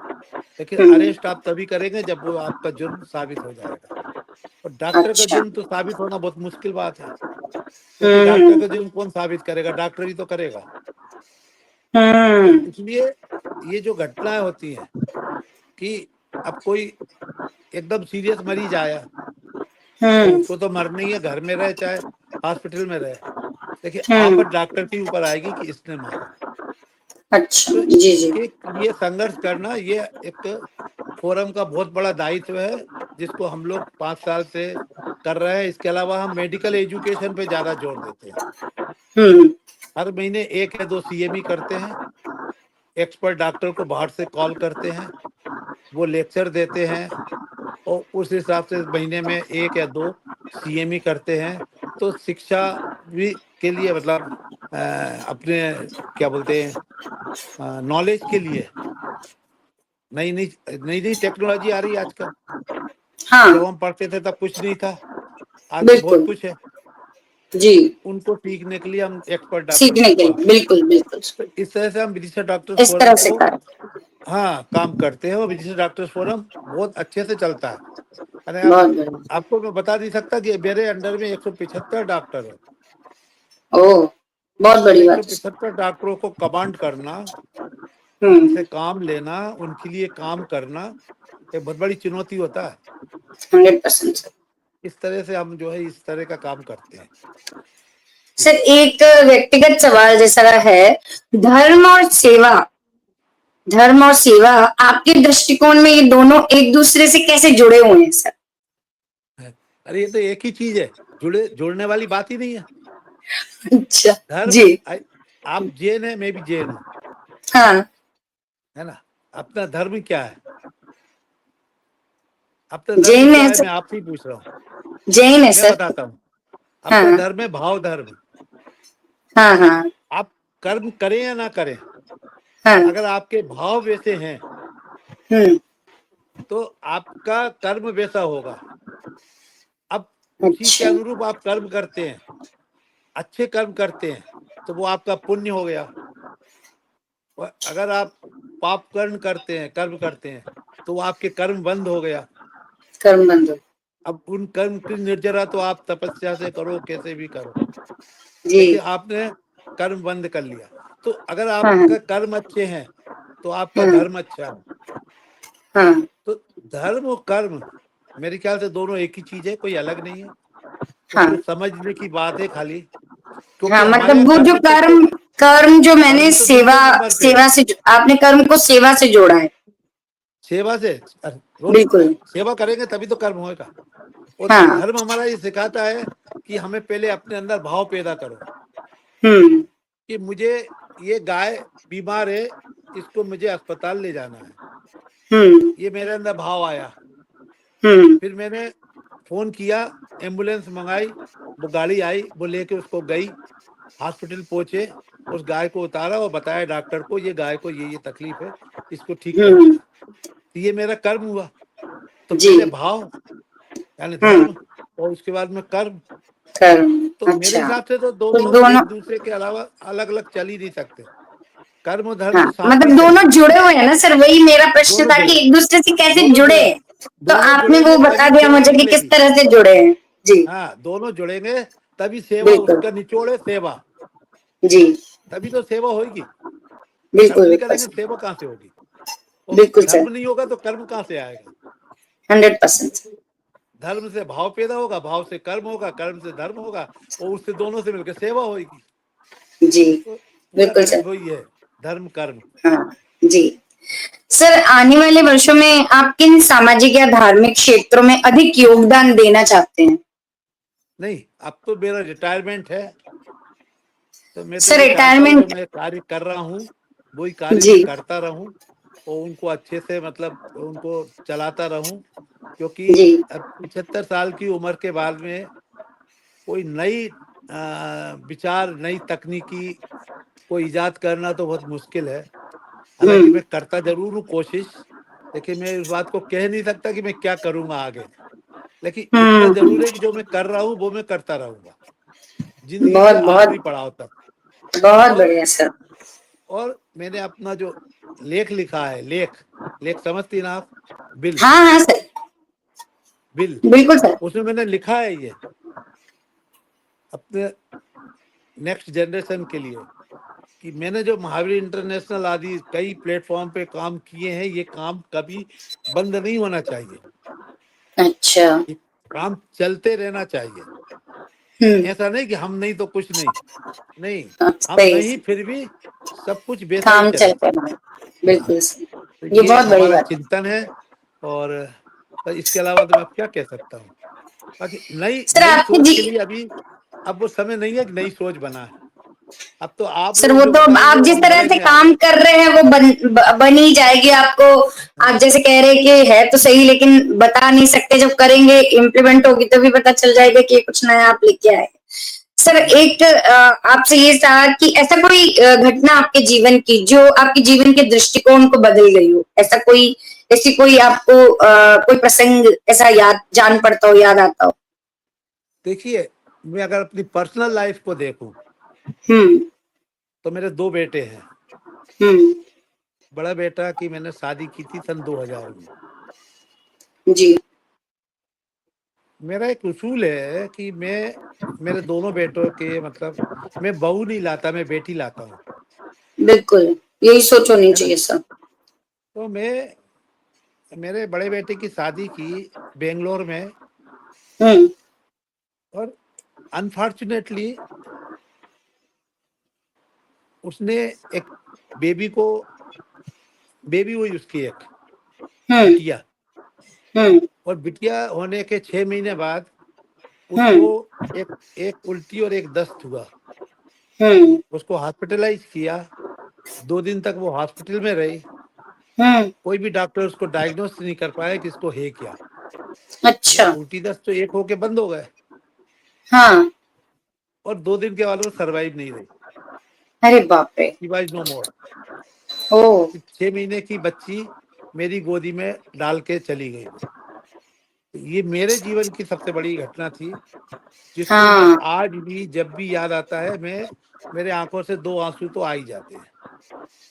लेकिन अरेस्ट आप तभी करेंगे जब वो आपका जुर्म साबित हो जाएगा। और डॉक्टर का अच्छा। जुर्म तो साबित होना बहुत मुश्किल बात है, क्योंकि डॉक्टर का जुर्म कौन साबित करेगा, डॉक्टर ही तो करेगा। तो इसलिए ये जो घटनाएं होती हैं कि अब कोई एकदम सीरियस मरीज आया, तो उसको तो मरना ही है, घर में रहे चाहे हॉस्पिटल में रहे, लेकिन आफत डॉक्टर के ऊपर आएगी कि इसने मारा। अच्छा। तो जी जी। इसके लिए संघर्ष करना ये एक फोरम का बहुत बड़ा दायित्व है, जिसको हम लोग 5 साल से कर रहे हैं। इसके अलावा हम मेडिकल एजुकेशन पे ज्यादा जोर देते हैं। हर महीने 1 या 2 CME करते हैं, एक्सपर्ट डॉक्टर को बाहर से कॉल करते हैं, वो लेक्चर देते हैं और उस हिसाब से महीने में 1 या 2 CME करते हैं। तो शिक्षा भी के लिए मतलब अपने क्या बोलते हैं नॉलेज के लिए नई नई टेक्नोलॉजी आ रही है आजकल। हाँ जब हम पढ़ते थे तब कुछ नहीं था, आज तो बहुत बिल्कुल कुछ है। जी, उनको सीखने के लिए हम एक्सपर्ट डॉक्टर सीखने को के कॉल लिए करते बिल्कुल बिल्कुल हैं। तो इस तरह से हम विजिटर डॉक्टर्स इस फोरम तरह से को कर काम करते हैं और विजिटर डॉक्टर्स फोरम बहुत अच्छे से चलता है। अरे बहुत बढ़िया। आपको मैं बता नहीं सकता कि मेरे अंडर में 175 डॉक्टर है। ओ बहुत तो बड़ी बात है। 175 डॉक्टरों को कमांड करना, हम्म, उनसे काम लेना, उनके लिए काम करना एक बहुत बड़ी चुनौती होता है। 100% सर। इस तरह से हम जो है इस तरह का काम करते हैं। सर एक व्यक्तिगत सवाल जैसा है, धर्म और सेवा, धर्म और सेवा आपके दृष्टिकोण में ये दोनों एक दूसरे से कैसे जुड़े हुए हैं सर? अरे ये तो एक ही चीज है, जुड़ने वाली बात ही नहीं है। अच्छा धर्म जी। आप जैन है, मैं भी जैन हूँ, हाँ है ना। अपना धर्म क्या है? अपना धर्म जैन क्या है है सर, मैं आपसे ही पूछ रहा हूँ। जैन है मैं सर। बताता हूँ। अपना हाँ धर्म है भाव धर्म। हाँ हाँ आप कर्म करें या ना करें, हाँ। अगर आपके भाव वैसे हैं हम्म, तो आपका कर्म वैसा होगा। अब उसी के अच्छा अनुरूप आप कर्म करते हैं, अच्छे कर्म करते हैं तो वो आपका पुण्य हो गया। और अगर आप पाप कर्म करते हैं तो वो आपके कर्म बंद हो गया। कर्म बंधु अब उन कर्म की निर्जरा तो आप तपस्या से करो, कैसे भी करो, जी। लेकिन आपने कर्म बंद कर लिया। तो अगर हाँ आपका कर्म अच्छे हैं तो आपका हाँ धर्म अच्छा है। हाँ तो धर्म और कर्म मेरे ख्याल से दोनों एक ही चीज है, कोई अलग नहीं है। उसको हाँ समझने की बात है खाली, क्योंकि हाँ। हमारे मतलब यहाँ वो जो कर्म तो कर्म, कर्म जो मैंने कर्म तो सेवा, दूसरे नंबर पे है। सेवा से आपने कर्म को सेवा से जोड़ा है। सेवा से बिल्कुल सेवा करेंगे तभी तो कर्म होगा। और हाँ। धर्म हमारा ये सिखाता है कि हमें पहले अपने अंदर भाव पैदा करो हम्म कि मुझे ये गाय बीमार है, इसको मुझे अस्पताल ले जाना है। हम्म ये मेरे अंदर भाव आया। हम्म फिर मैंने फोन किया, एम्बुलेंस मंगाई, वो गाड़ी आई, वो लेके उसको गई, हॉस्पिटल पहुंचे, उस गाय को उतारा और बताया डॉक्टर को ये गाय को ये तकलीफ है, इसको ठीक करना हम्म है। तो ये मेरा कर्म हुआ। तो जी। पहले भाव यानी धर्म और उसके बाद में कर्म। कर्म तो मेरे अच्छा। हिसाब से तो तो दोनों दोनों, एक दूसरे के अलावा अलग अलग चल ही नहीं सकते। कर्म और धर्म हाँ तो साथ में मतलब ही दोनों चलेंगे। जुड़े हुए हैं ना सर, वही मेरा प्रश्न दोनों था कि जुड़े, एक दूसरे से कैसे दोनों जुड़े। जुड़े, तो दोनों आपने वो जुड़ेंगे बता तभी दिया सेवा मुझे कि किस निकलेगी। तरह से जुड़े हैं। जी हाँ, दोनों जुड़ेंगे तभी सेवा, बिल्कुल उसका निचोड़ है सेवा, जी। तभी तो सेवा होगी। कर्म बिल्कुल नहीं बिल्कुल करेंगे सर, सेवा कहाँ से होगी? और बिल्कुल सर। धर्म नहीं होगा तो कर्म कहाँ से आएगा? 100%। धर्म से भाव पैदा होगा, भाव से कर्म होगा, कर्म से धर्म होगा और उससे दोनों से मिलकर सेवा होगी। जी तो पूरा बिल्कुल गणित सर। वही है, धर्म कर्म। हाँ जी। सर आने वाले वर्षों में आप किन सामाजिक या धार्मिक क्षेत्रों में अधिक योगदान देना चाहते हैं? नहीं, अब तो मेरा रिटायरमेंट है, तो मैं तो सर ये चाहता हूँ जो रिटायरमेंट, मैं कार्य कर रहा हूँ वही कार्य जी मैं करता रहूं और उनको अच्छे से मतलब उनको चलाता रहूं। क्योंकि जी। अब 75 साल की उम्र के बाद में कोई नई विचार, नई तकनीकी को इजाद करना तो बहुत मुश्किल है। हालांकि हम्म मैं करता जरूर हूँ कोशिश, लेकिन मैं इस बात को कह नहीं सकता कि मैं क्या करूंगा आगे। लेकिन इतना जरूर है कि जो मैं कर रहा हूँ वो मैं करता रहूंगा जिंदगी के बहुत बहुत आखिरी पड़ाव तक। बहुत और बढ़िया सर। और मैंने अपना जो लेख लिखा है, लेख लेख समझती ना आप? बिल, हाँ हाँ सर, बिल, बिल्कुल सर। उसमें मैंने लिखा है ये अपने नेक्स्ट जनरेशन के लिए कि मैंने जो महावीर इंटरनेशनल आदि कई प्लेटफॉर्म पे काम किए हैं, ये काम कभी बंद नहीं होना चाहिए। अच्छा। ये काम चलते रहना चाहिए। हम्म ऐसा नहीं कि हम नहीं तो कुछ नहीं, नहीं, हम सही नहीं है। फिर भी सब कुछ वैसा ही काम चलेगा। चलते रहे, हाँ, बिल्कुल सर। तो ये ये बहुत बड़ी हमारा बात है। चिंतन है। और इसके अलावा तो मैं अब क्या कह सकता हूँ? बाकी नई सर नई आपके सोच जी, के लिए अभी अब वो समय नहीं है कि नई सोच बना है। अब तो आप सर लोग वो जो तो बताएंगे आप वो जिस हम तरह से करेंगे आगे। काम कर रहे हैं वो बन ही जाएगी आपको। आप जैसे कह रहे हैं कि है तो सही, लेकिन बता नहीं सकते, जब करेंगे इम्प्लीमेंट होगी तो भी पता चल जाएगा कि कुछ नया आप लेके आए। सर एक आपसे ये था कि ऐसा कोई घटना आपके जीवन की जो आपके जीवन के दृष्टिकोण को बदल गई हो, ऐसी कोई आपको कोई प्रसंग ऐसा याद जान पड़ता हो, याद आता हो? देखिए, मैं अगर अपनी पर्सनल लाइफ को देखूं हम्म। तो मेरे 2 बेटे हैं। हम्म। बड़ा बेटा की मैंने शादी की थी सन 2000 में। जी। मेरा एक उसूल है कि मैं मेरे दोनों बेटों के मतलब मैं बहू नहीं लाता, मैं बेटी लाता हूँ, बिल्कुल, यही सोच होनी है ना। चाहिए सर। तो मैं मेरे बड़े बेटे की शादी की बेंगलोर में, हम्म। और अनफॉर्चुनेटली उसने एक बेबी को बेबी हुई उसकी एक हम्म। बिटिया, हम्म। और बिटिया होने के 6 महीने बाद उसको हम्म। एक एक उल्टी और एक दस्त हुआ। हम्म। उसको हॉस्पिटलाइज किया, 2 दिन तक वो हॉस्पिटल में रही। हम्म। कोई भी डॉक्टर उसको डायग्नोस नहीं कर पाया कि इसको है क्या। अच्छा। उल्टी दस्त तो एक होके बंद हो गए, हाँ। और 2 दिन के बाद वो सर्वाइव नहीं रही। अरे बाप रे। शी वाज नो मोर। ओ। 6 महीने की बच्ची मेरी गोदी में डाल के चली गई वो। ये मेरे जीवन की सबसे बड़ी घटना थी, जिसको मैं हाँ। आज भी जब भी याद आता है मैं मेरे आंखों से 2 आंसू तो आ ही जाते हैं।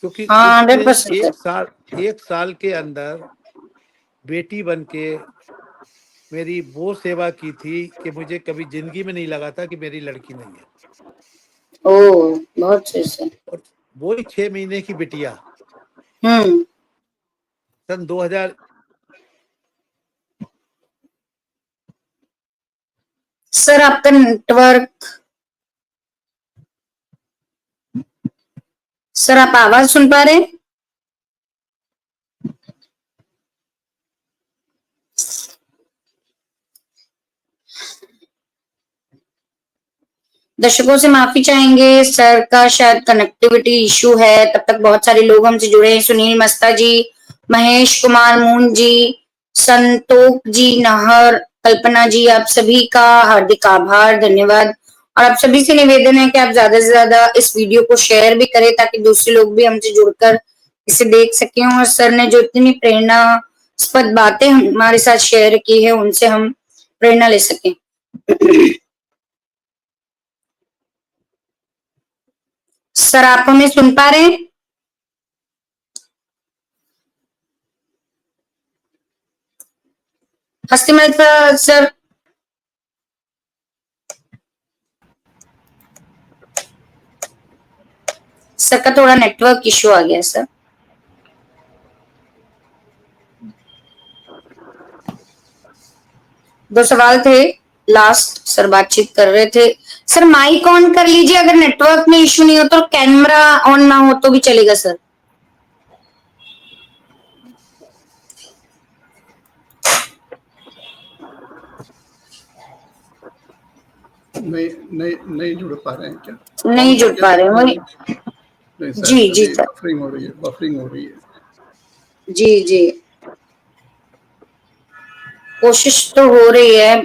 क्योंकि हाँ, उसने 100% सर। 1 साल के अंदर बेटी बन के मेरी वो सेवा की थी कि मुझे कभी जिंदगी में नहीं लगा था कि मेरी लड़की नहीं है। ओ, बहुत सही सर। और वही 6 महीने की बिटिया हम्म। सन 2000। सर आपका नेटवर्क, सर आप आवाज सुन पा रहे हैं? दर्शकों से माफी चाहेंगे, सर का शायद कनेक्टिविटी इशू है। तब तक बहुत सारे लोग हमसे जुड़े हैं। सुनील मस्ता जी, महेश कुमार मून जी, संतोष जी नाहर, कल्पना जी, आप सभी का हार्दिक आभार, धन्यवाद। और आप सभी से निवेदन है कि आप ज्यादा से ज्यादा इस वीडियो को शेयर भी करें ताकि दूसरे लोग भी हमसे जुड़कर इसे देख सकें, और सर ने जो इतनी प्रेरणास्पद बातें हमारे साथ शेयर की है उनसे हम प्रेरणा ले सकें। सर आप हमें सुन पा रहे हैं? हस्तिमल सर, सर का थोड़ा नेटवर्क इशू आ गया सर। दो सवाल थे, लास्ट सर बातचीत कर रहे थे। सर माइक ऑन कर लीजिए, अगर नेटवर्क में इशू नहीं हो तो, कैमरा ऑन ना हो तो भी चलेगा सर। नहीं नहीं नहीं जुड़ पा रहे हैं क्या? नहीं जुड़ पा रहे वही। नहीं सर, जी जी अभी सर। बफरिंग हो रही है। जी जी, कोशिश तो हो रही है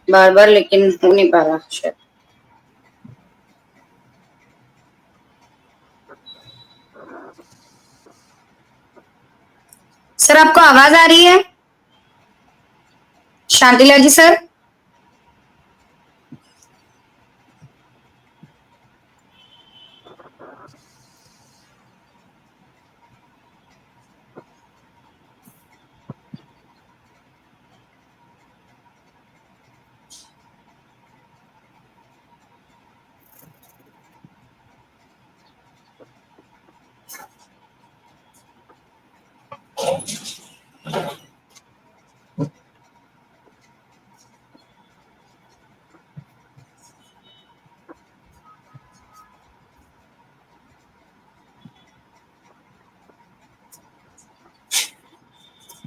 बार बार, लेकिन हो नहीं पा रहा शायद। सर आपको आवाज आ रही है? शांतिला जी सर?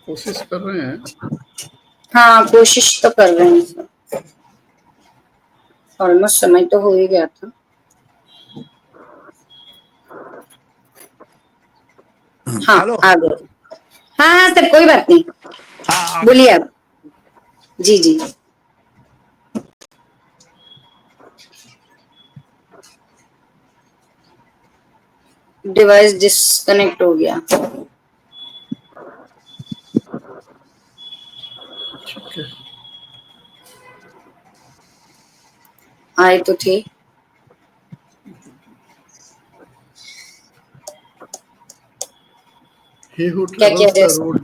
कोशिश कर रहे हैं। हाँ कोशिश तो कर रहे हैं सर, ऑलमोस्ट समय तो हो ही गया था। हाँ हेलो। आ गए। हाँ हाँ सर, कोई बात नहीं, हाँ बोलिए आप। जी जी। डिवाइस डिस्कनेक्ट हो गया। ठीक है। आए तो थे। He who क्या किया travels जाए the सर? road,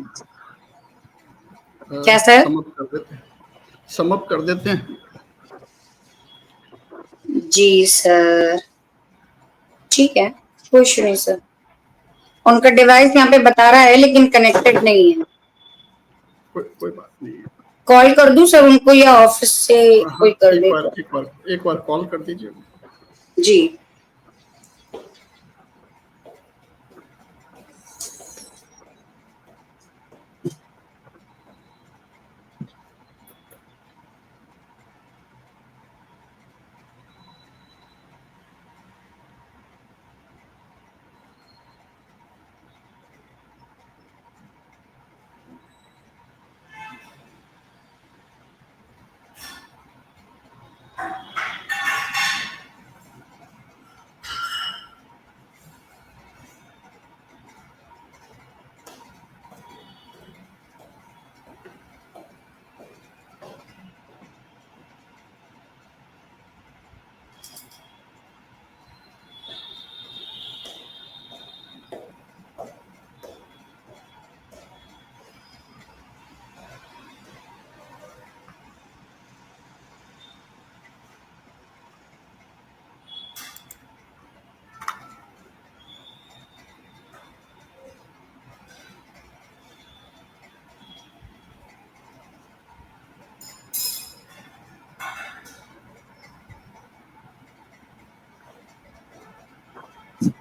क्या सर? सम अप कर देते हैं। जी सर, ठीक है, कोई इशू नहीं सर। उनका डिवाइस यहाँ पे बता रहा है लेकिन कनेक्टेड नहीं है। कोई बात नहीं है। कॉल कर दूं सर उनको या ऑफिस से हाँ, कोई कर दे तो? एक बार कॉल कर दीजिए। जी।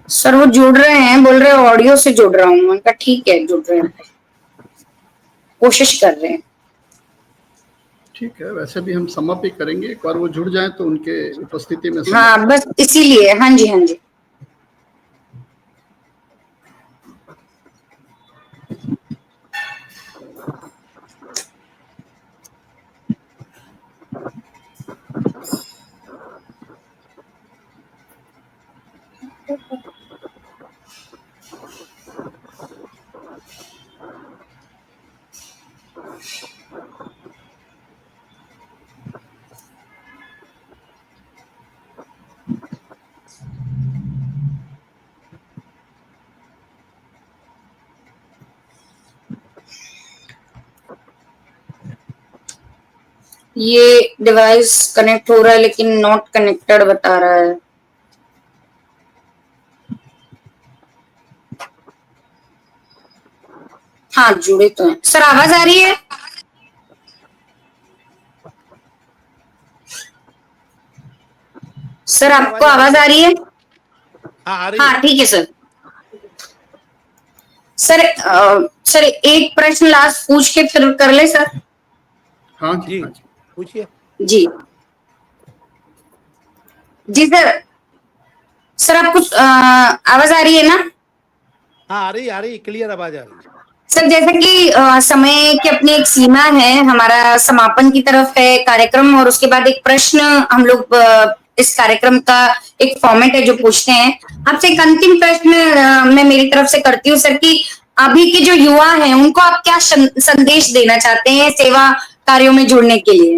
सर वो जुड़ रहे हैं, बोल रहे हैं ऑडियो से जुड़ रहा हूँ। मैंने कहा ठीक है, जुड़ रहे हैं, कोशिश कर रहे हैं। ठीक है, वैसे भी हम सम अप ही करेंगे। एक बार वो जुड़ जाएं तो उनके उपस्थिति में सम हाँ अप। बस इसीलिए। हाँ जी हाँ जी। ये डिवाइस कनेक्ट हो रहा है लेकिन नॉट कनेक्टेड बता रहा है। हाँ जुड़े तो हैं सर। आवाज आ रही है? सर आपको आवाज आ रही है? हाँ आ रही है। हाँ ठीक है सर। सर एक प्रश्न लास्ट पूछ के फिर कर ले सर। हाँ जी हाँ जी। पूछिए। जी जी सर। सर आपको आवाज आ रही है ना? हाँ आ रही क्लियर आवाज आ रही है। सर जैसा कि समय की अपनी एक सीमा है, हमारा समापन की तरफ है कार्यक्रम, और उसके बाद एक प्रश्न हम लोग इस कार्यक्रम का एक फॉर्मेट है जो पूछते हैं। आपसे एक अंतिम प्रश्न मैं मेरी तरफ से करती हूँ सर कि अभी के जो युवा हैं उनको आप क्या संदेश देना चाहते हैं सेवा कार्यों में जुड़ने के लिए?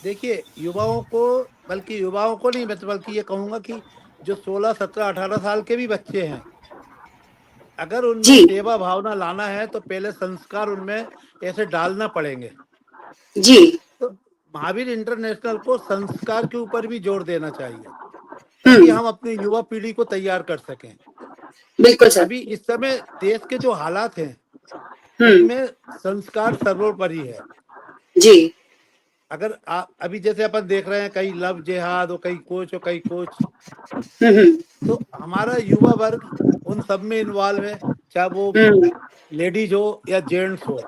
देखिए युवाओं को, बल्कि युवाओं को नहीं, मैं तो बल्कि ये कहूंगा कि जो 16, 17, 18 साल के भी बच्चे हैं, अगर उनमें जी सेवा भावना लाना है तो पहले संस्कार उनमें ऐसे डालना पड़ेंगे। जी। तो महावीर इंटरनेशनल को संस्कार के ऊपर भी जोर देना चाहिए ताकि हम अपनी युवा पीढ़ी को तैयार कर सकें। बिल्कुल सर। अभी इस समय देश के जो हालात हैं हम्म। उसमें संस्कार सर्वोपरि है। जी। अगर अभी जैसे अपन देख रहे हैं कई लव जिहाद और कई कोच हम्म। तो हमारा युवा वर्ग उन सब में इन्वॉल्व है, चाहे वो हम्म। लेडीज हो या जेंट्स हो।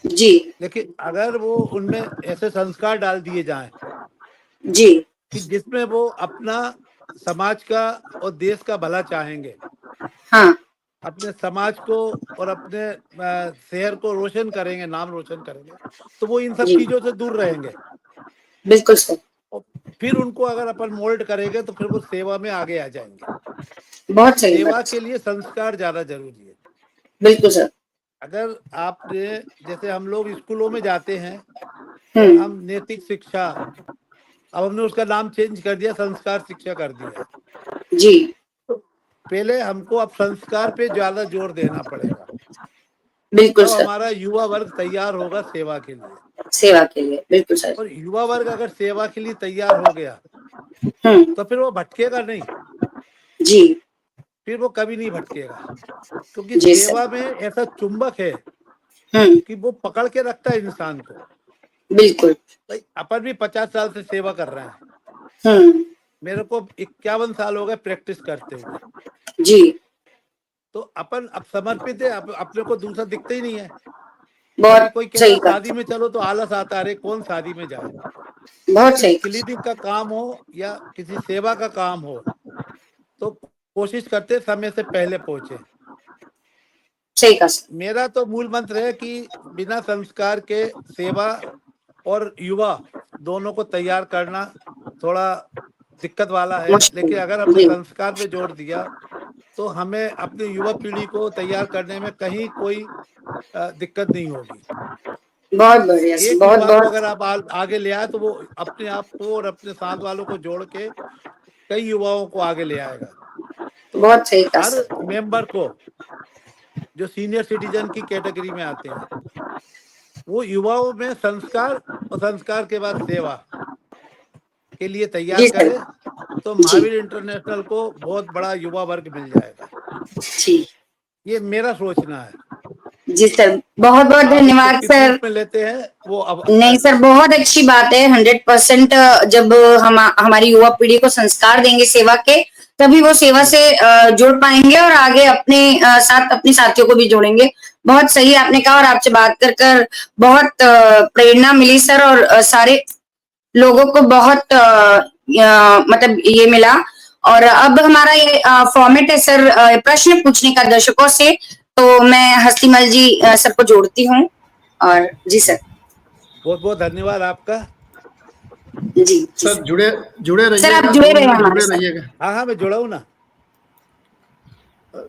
जी लेकिन अगर वो उनमें ऐसे संस्कार डाल दिए जाएं जी। कि जिसमें वो अपना समाज का और देश का भला चाहेंगे, हाँ अपने समाज को और अपने शहर को रोशन करेंगे, नाम रोशन करेंगे, तो वो इन सब जी। चीजों से दूर रहेंगे। बिल्कुल सर। और फिर उनको अगर अपन मोल्ड करेंगे तो फिर वो सेवा में आगे आ जाएंगे। बहुत सही सेवा बात। के लिए संस्कार ज्यादा जरूरी है। बिल्कुल सर। अगर आपने, जैसे हम लोग स्कूलों में जाते हैं और हम नैतिक शिक्षा, अब हमने उसका नाम चेंज कर दिया, संस्कार शिक्षा कर दिया है। जी। तो पहले हमको अब संस्कार पे ज्यादा जोर देना पड़ेगा। बिल्कुल तब सर। हमारा युवा वर्ग तैयार होगा सेवा के लिए। सेवा के लिए, बिल्कुल सर। और युवा वर्ग अगर सेवा के लिए तैयार हो गया तो फिर वो भटकेगा नहीं, जी। फिर वो कभी नहीं भटकेगा। क्योंकि जी सेवा सर। में ऐसा चुंबक है कि वो पकड़ के रखता है इंसान को। बिल्कुल। भाई अपन भी 50 साल से सेवा कर रहे हैं, मेरे को 51 साल हो गए प्रैक्टिस करते हुए। जी। तो अपन अब समर्पित है, अपने को दूसरा दिखता ही नहीं है। कभी बहुत कोई कहता सही है बात। शादी में चलो तो आलस आता है, अरे कौन शादी में जाए। बहुत लेकिन सही। क्लिनिक का काम हो या किसी सेवा का काम हो तो कोशिश करते समय से पहले पहुंचे। सही कहा सर। मेरा तो मूल मंत्र है कि बिना संस्कार के सेवा और युवा दोनों को तैयार करना थोड़ा दिक्कत वाला है। लेकिन अगर हमने जी। संस्कार पे जोर दिया तो हमें अपनी युवा पीढ़ी को तैयार करने में कहीं कोई दिक्कत नहीं होगी। बहुत बढ़िया सर, एक बहुत युवा को बहुत। अगर आप आगे ले आए तो वो अपने आप को और अपने साथ वालों को जोड़ के कई युवाओं को आगे ले आएगा। तो बहुत सही कहा हर सर। मेंबर को, जो सीनियर सिटीजन की कैटेगरी में आते हैं, वो युवाओं में संस्कार और संस्कार के बाद सेवा के लिए तैयार जी सर। करे तो जी। महावीर इंटरनेशनल को बहुत बड़ा युवा वर्ग मिल जाएगा। जी। ये मेरा सोचना है। जी सर, बहुत बहुत आप इसको धन्यवाद किस सर। रूप में लेते हैं वो अब नहीं सर, बहुत अच्छी बात है। 100% जब हम हमारी युवा पीढ़ी को संस्कार देंगे सेवा के, तभी वो सेवा से जुड़ पाएंगे और आगे अपने साथ अपने साथियों को भी जोड़ेंगे। बहुत सही आपने कहा और आपसे बात कर कर बहुत प्रेरणा मिली सर, और सारे लोगों को बहुत मतलब ये मिला। और अब हमारा ये फॉर्मेट है सर, प्रश्न पूछने का दर्शकों से। तो मैं हस्तीमल जी सर को जोड़ती हूँ। और जी सर। बहुत बहुत धन्यवाद आपका। जी सर जुड़े जुड़े सर, रहिएगा, आप जुड़े 2 रहे मिनट हमारे जुड़े साथ। रहिएगा। हाँ मैं जुड़ा हूँ ना।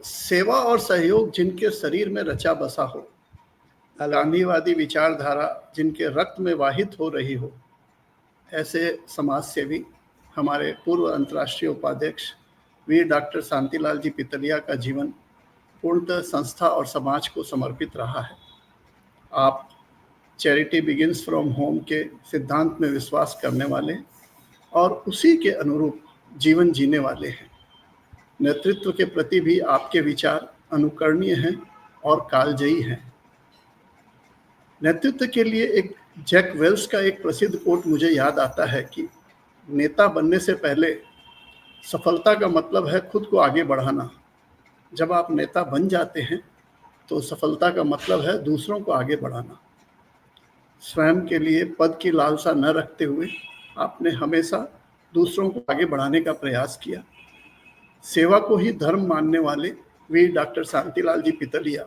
सेवा और सहयोग जिनके शरीर में रचा बसा हो, गांधीवादी विचारधारा जिनके रक्त में वाहित हो रही हो, ऐसे समाज सेवी हमारे पूर्व अंतर्राष्ट्रीय उपाध्यक्ष वीर डॉक्टर शांतिलाल जी पितलिया का जीवन पूर्णतः संस्था और समाज को समर्पित रहा है। आप चैरिटी बिगिंस फ्रॉम होम के सिद्धांत में विश्वास करने वाले और उसी के अनुरूप जीवन जीने वाले हैं। नेतृत्व के प्रति भी आपके विचार अनुकरणीय हैं और कालजयी हैं। नेतृत्व के लिए एक जैक वेल्स का एक प्रसिद्ध कोट मुझे याद आता है कि नेता बनने से पहले सफलता का मतलब है खुद को आगे बढ़ाना। जब आप नेता बन जाते हैं तो सफलता का मतलब है दूसरों को आगे बढ़ाना। स्वयं के लिए पद की लालसा न रखते हुए आपने हमेशा दूसरों को आगे बढ़ाने का प्रयास किया। सेवा को ही धर्म मानने वाले वीर डॉक्टर शांतिलाल जी पितलिया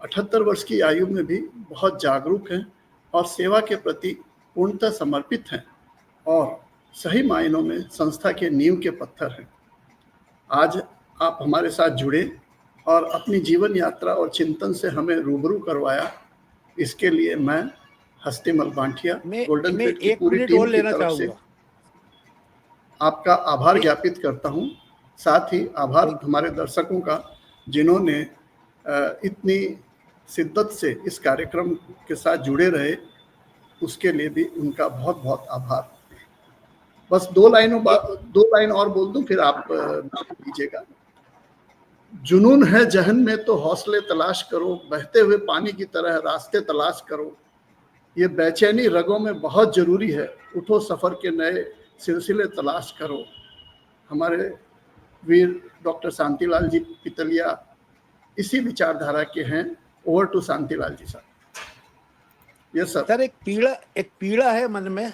78 वर्ष की आयु में भी बहुत जागरूक हैं और सेवा के प्रति पूर्णतः समर्पित हैं और सही मायनों में संस्था के नींव के पत्थर हैं। आज आप हमारे साथ जुड़े और अपनी जीवन यात्रा और चिंतन से हमें रूबरू करवाया, इसके लिए मैं हस्तीमल बांटिया गोल्डन थ्रेड की पूरी टीम की तरफ से आपका आभार ज्ञापित करता हूं। साथ ही आभार हमारे दर्शकों का जिन्होंने इतनी शिद्दत से इस कार्यक्रम के साथ जुड़े रहे, उसके लिए भी उनका बहुत बहुत आभार। बस 2 लाइन और बोल दूं, फिर आप कीजिएगा। जुनून है जहन में तो हौसले तलाश करो, बहते हुए पानी की तरह रास्ते तलाश करो, ये बेचैनी रगों में बहुत जरूरी है, उठो सफर के नए सिलसिले तलाश करो। हमारे वीर डॉक्टर शांतिलाल जी पितलिया इसी विचारधारा के हैं। Over to Shantilal ji sir. Yes sir. Sir एक पीड़ा है मन में,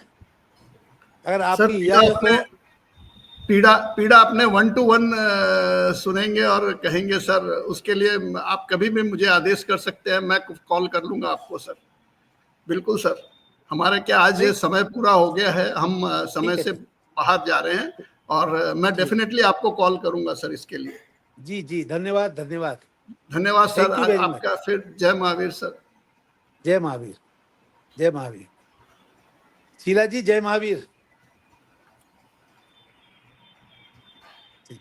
अगर सर आपकी इजाजत हो। पीड़ा पीड़ा अपने 1 to 1 सुनेंगे और कहेंगे सर, उसके लिए आप कभी भी मुझे आदेश कर सकते हैं, मैं कॉल कर लूंगा आपको सर। बिल्कुल सर, हमारे क्या आज ये समय पूरा हो गया है, हम समय से बाहर जा रहे हैं और मैं डेफिनेटली आपको कॉल करूंगा सर इसके लिए। जी जी, धन्यवाद धन्यवाद धन्यवाद सर Thank you very आपका। फिर जय महावीर सर। जय महावीर, जय महावीर। शीला जी, जय महावीर। ठीक।